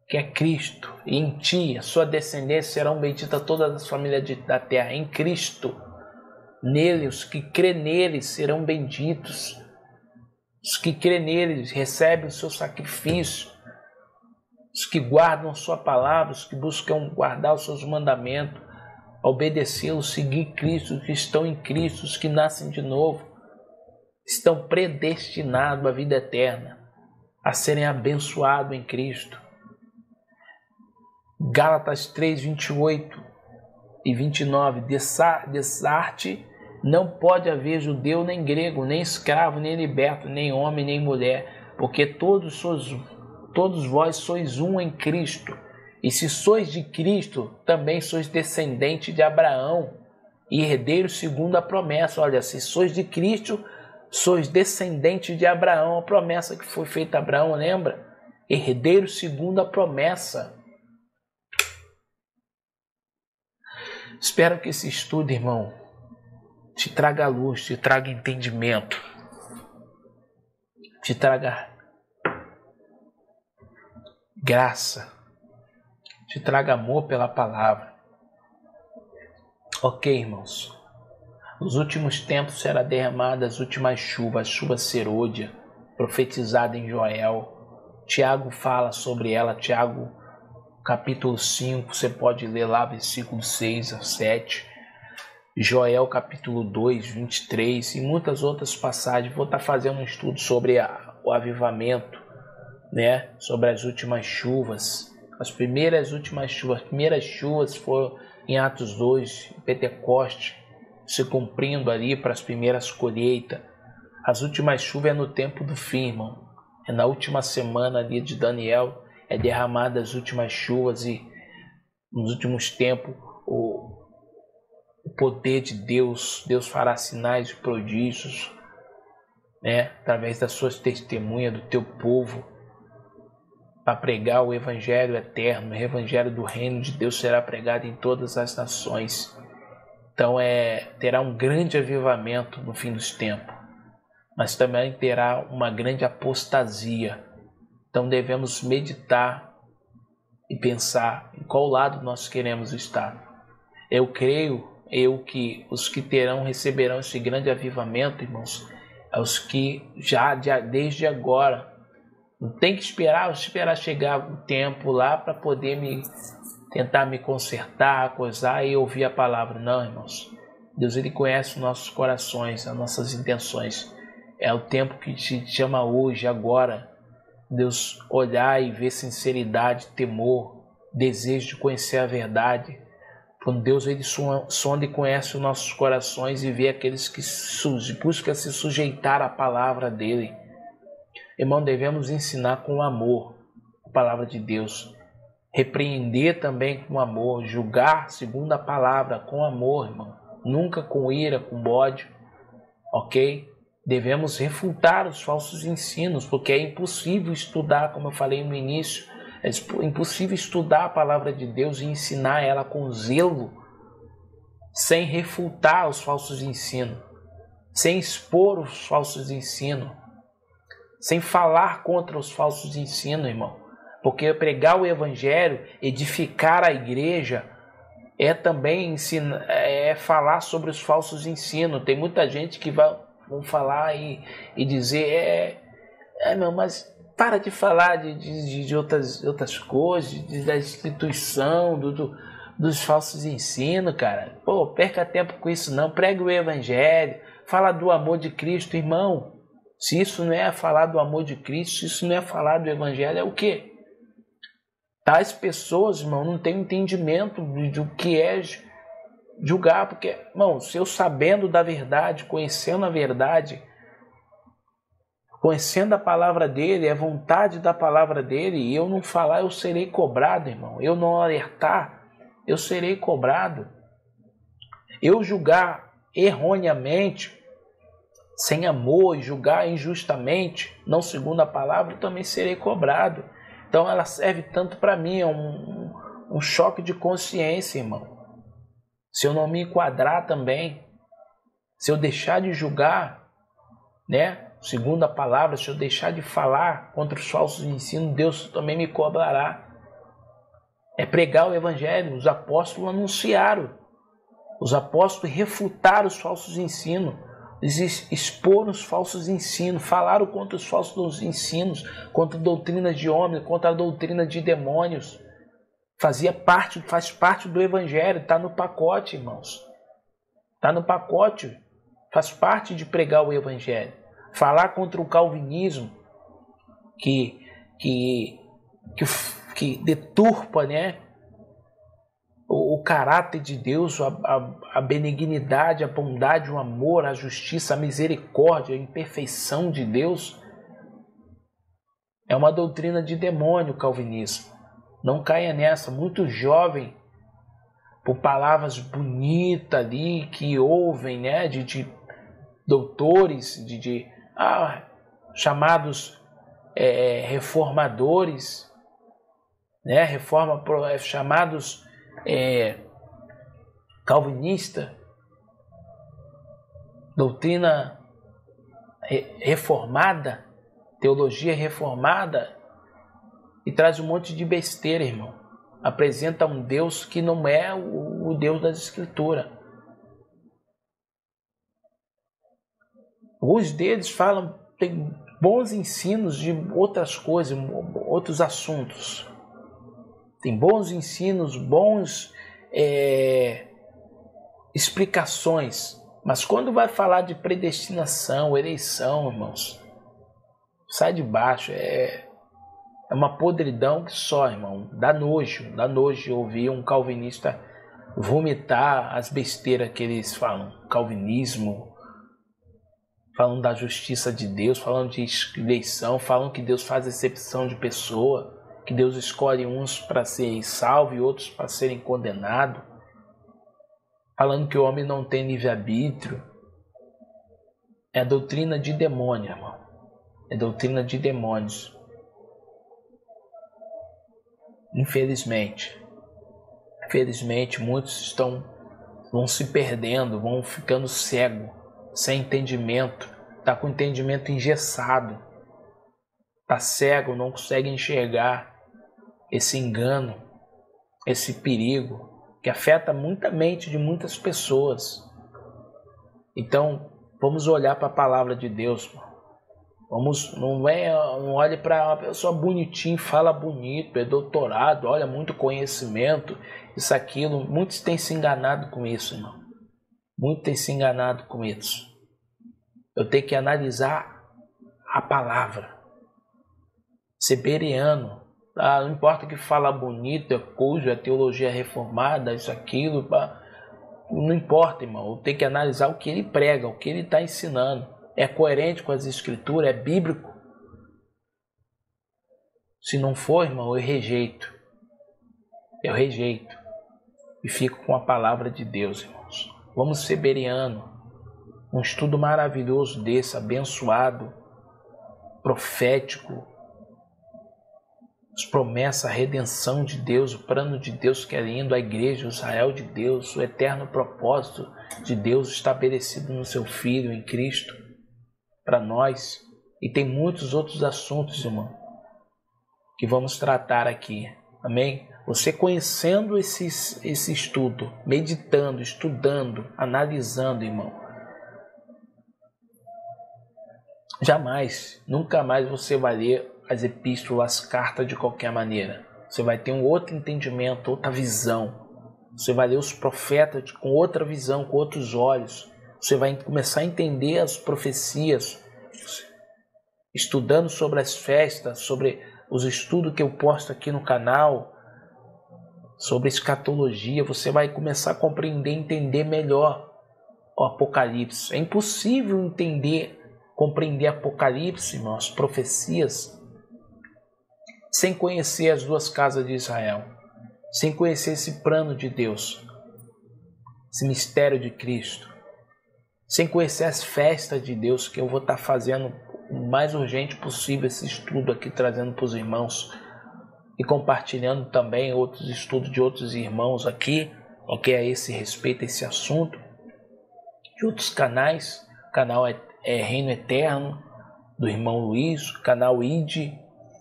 Que é Cristo, e em ti, a sua descendência, serão benditas todas as famílias da terra, em Cristo. Nele, os que crê nele serão benditos. Os que crê nele recebem o seu sacrifício. Os que guardam a sua palavra, os que buscam guardar os seus mandamentos, obedecê-los, seguir Cristo, os que estão em Cristo, os que nascem de novo, estão predestinados à vida eterna, a serem abençoados em Cristo. Gálatas 3, 28 e 29. Dessarte não pode haver judeu nem grego, nem escravo, nem liberto, nem homem, nem mulher, porque todos vós sois um em Cristo. E se sois de Cristo, também sois descendente de Abraão e herdeiros segundo a promessa. Olha, se sois de Cristo, sois descendente de Abraão, a promessa que foi feita a Abraão, lembra? Herdeiros segundo a promessa. Espero que esse estudo, irmão, te traga luz, te traga entendimento, te traga graça, te traga amor pela palavra. Ok, irmãos. Nos últimos tempos será derramada as últimas chuvas, a chuva serôdia, profetizada em Joel. Tiago fala sobre ela, Tiago capítulo 5, você pode ler lá, versículo 6 a 7. Joel capítulo 2, 23 e muitas outras passagens. Vou estar fazendo um estudo sobre o avivamento, né? Sobre as últimas chuvas. As primeiras chuvas foram em Atos 2, em Pentecoste, se cumprindo ali para as primeiras colheitas. As últimas chuvas é no tempo do fim, irmão. É na última semana ali de Daniel, é derramada as últimas chuvas e nos últimos tempos o poder de Deus fará sinais e prodígios, né? Através das suas testemunhas, do teu povo, para pregar o evangelho eterno, o evangelho do reino de Deus será pregado em todas as nações. Então terá um grande avivamento no fim dos tempos, mas também terá uma grande apostasia. Então devemos meditar e pensar em qual lado nós queremos estar. Eu creio que os que receberão esse grande avivamento, irmãos, é os que já desde agora, não tem que esperar chegar o tempo lá para poder tentar me consertar, coisar e ouvir a palavra. Não, irmãos. Deus, ele conhece os nossos corações, as nossas intenções. É o tempo que te chama hoje, agora. Deus olhar e ver sinceridade, temor, desejo de conhecer a verdade. Quando Deus ele sonda e conhece os nossos corações e vê aqueles que buscam se sujeitar à palavra dele. Irmão, devemos ensinar com amor a palavra de Deus. Repreender também com amor. Julgar segundo a palavra com amor, irmão. Nunca com ira, com ódio. Ok? Devemos refutar os falsos ensinos, porque é impossível estudar, como eu falei no início, é impossível estudar a palavra de Deus e ensinar ela com zelo, sem refutar os falsos ensinos, sem expor os falsos ensinos, sem falar contra os falsos ensinos, irmão. Porque pregar o evangelho, edificar a igreja, é também falar sobre os falsos ensinos. Tem muita gente que vão falar e dizer, meu, mas para de falar de outras coisas, da instituição, dos falsos ensinos, cara. Pô, perca tempo com isso não, pregue o evangelho, fala do amor de Cristo, irmão. Se isso não é falar do amor de Cristo, se isso não é falar do evangelho, é o quê? Tais pessoas, irmão, não têm entendimento do que é julgar, porque, irmão, se eu sabendo da verdade, conhecendo a verdade, conhecendo a palavra dele, a vontade da palavra dele, e eu não falar, eu serei cobrado, irmão. Eu não alertar, eu serei cobrado. Eu julgar erroneamente, sem amor, e julgar injustamente, não segundo a palavra, eu também serei cobrado. Então ela serve tanto para mim, é um choque de consciência, irmão. Se eu não me enquadrar também, se eu deixar de julgar, né, segundo a palavra, se eu deixar de falar contra os falsos ensinos, Deus também me cobrará. É pregar o evangelho. Os apóstolos anunciaram, os apóstolos refutaram os falsos ensinos, eles exporam os falsos ensinos, falaram contra os falsos ensinos, contra doutrinas de homens, contra a doutrina de demônios. Faz parte do evangelho, está no pacote, irmãos. Está no pacote, faz parte de pregar o evangelho. Falar contra o calvinismo, que deturpa, né, o caráter de Deus, a benignidade, a bondade, o amor, a justiça, a misericórdia, a imperfeição de Deus. É uma doutrina de demônio o calvinismo. Não caia nessa. Muito jovem, por palavras bonitas ali que ouvem, né, de doutores, chamados reformadores, né, chamados calvinista, doutrina reformada, teologia reformada, e traz um monte de besteira, irmão. Apresenta um Deus que não é o Deus das Escrituras. Alguns deles tem bons ensinos de outras coisas, outros assuntos. Tem bons ensinos, bons explicações. Mas quando vai falar de predestinação, eleição, irmãos, sai de baixo. É uma podridão que só, irmão. Dá nojo ouvir um calvinista vomitar as besteiras que eles falam. Calvinismo, falando da justiça de Deus, falando de eleição, falando que Deus faz exceção de pessoa, que Deus escolhe uns para serem salvos e outros para serem condenados, falando que o homem não tem livre-arbítrio. É a doutrina de demônio, irmão. É doutrina de demônios. Infelizmente, muitos vão se perdendo, vão ficando cegos, sem entendimento, tá com o entendimento engessado, tá cego, não consegue enxergar esse engano, esse perigo que afeta muita mente de muitas pessoas. Então, vamos olhar para a palavra de Deus, mano. Não olhe para uma pessoa bonitinha, fala bonito, é doutorado, olha, muito conhecimento, isso, aquilo. Muitos têm se enganado com isso, irmão. Muitos têm se enganado com isso. Eu tenho que analisar a palavra. Ser bereano. Não importa que fala bonito, é coisa, é teologia reformada, isso, aquilo. Não importa, irmão. Eu tenho que analisar o que ele prega, o que ele está ensinando. É coerente com as escrituras, é bíblico. Se não for, irmão, eu rejeito. Eu rejeito. E fico com a palavra de Deus, irmãos. Vamos ser bereano. Um estudo maravilhoso desse, abençoado, profético. As promessas, a redenção de Deus, o plano de Deus que é lindo, a igreja, o Israel de Deus, o eterno propósito de Deus estabelecido no seu Filho, em Cristo, para nós. E tem muitos outros assuntos, irmão, que vamos tratar aqui. Amém? Você conhecendo esse estudo, meditando, estudando, analisando, irmão, Jamais, nunca mais você vai ler as epístolas, as cartas de qualquer maneira. Você vai ter um outro entendimento, outra visão. Você vai ler os profetas com outra visão, com outros olhos. Você vai começar a entender as profecias, estudando sobre as festas, sobre os estudos que eu posto aqui no canal, sobre escatologia. Você vai começar a compreender, entender melhor o Apocalipse. É impossível entender, compreender Apocalipse, irmão, as profecias, sem conhecer as duas casas de Israel, sem conhecer esse plano de Deus, esse mistério de Cristo, sem conhecer as festas de Deus, que eu vou estar fazendo o mais urgente possível esse estudo aqui, trazendo para os irmãos e compartilhando também outros estudos de outros irmãos aqui, ok, a esse respeito, a esse assunto, de outros canais. O canal é Reino Eterno, do irmão Luiz, o canal ID,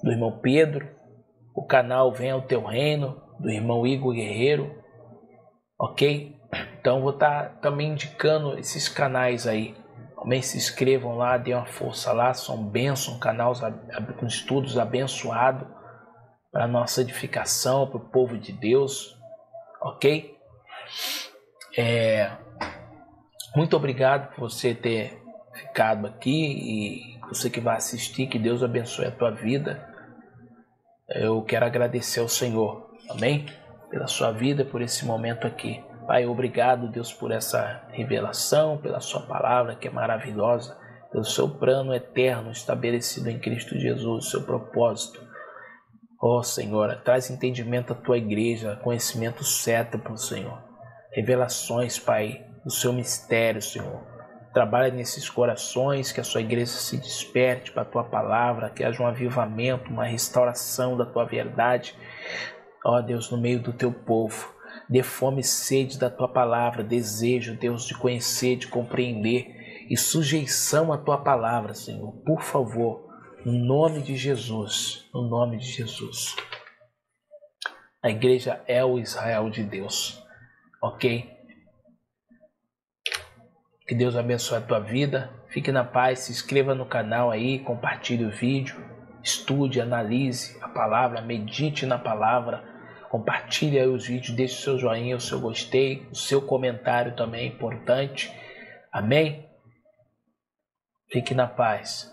do irmão Pedro, o canal Venha ao Teu Reino, do irmão Igor Guerreiro, ok? Então vou estar também indicando esses canais aí. Também se inscrevam lá, dê uma força lá, são bênçãos, canais com estudos abençoados para a nossa edificação, para o povo de Deus, ok? Muito obrigado por você ter ficado aqui e você que vai assistir, que Deus abençoe a tua vida. Eu quero agradecer ao Senhor, amém? Pela sua vida, por esse momento aqui. Pai, obrigado, Deus, por essa revelação, pela sua palavra que é maravilhosa, pelo seu plano eterno estabelecido em Cristo Jesus, seu propósito. Ó Senhor, traz entendimento à tua igreja, conhecimento certo para o Senhor. Revelações, Pai, do seu mistério, Senhor. Trabalha nesses corações, que a sua igreja se desperte para a tua palavra, que haja um avivamento, uma restauração da tua verdade. Ó Deus, no meio do teu povo. Dê fome e sede da tua palavra, desejo, Deus, de conhecer, de compreender e sujeição à tua palavra, Senhor. Por favor, no nome de Jesus, no nome de Jesus. A igreja é o Israel de Deus, ok? Que Deus abençoe a tua vida. Fique na paz, se inscreva no canal aí, compartilhe o vídeo, estude, analise a palavra, medite na palavra. Compartilhe aí os vídeos, deixe o seu joinha, o seu gostei, o seu comentário também é importante. Amém? Fique na paz.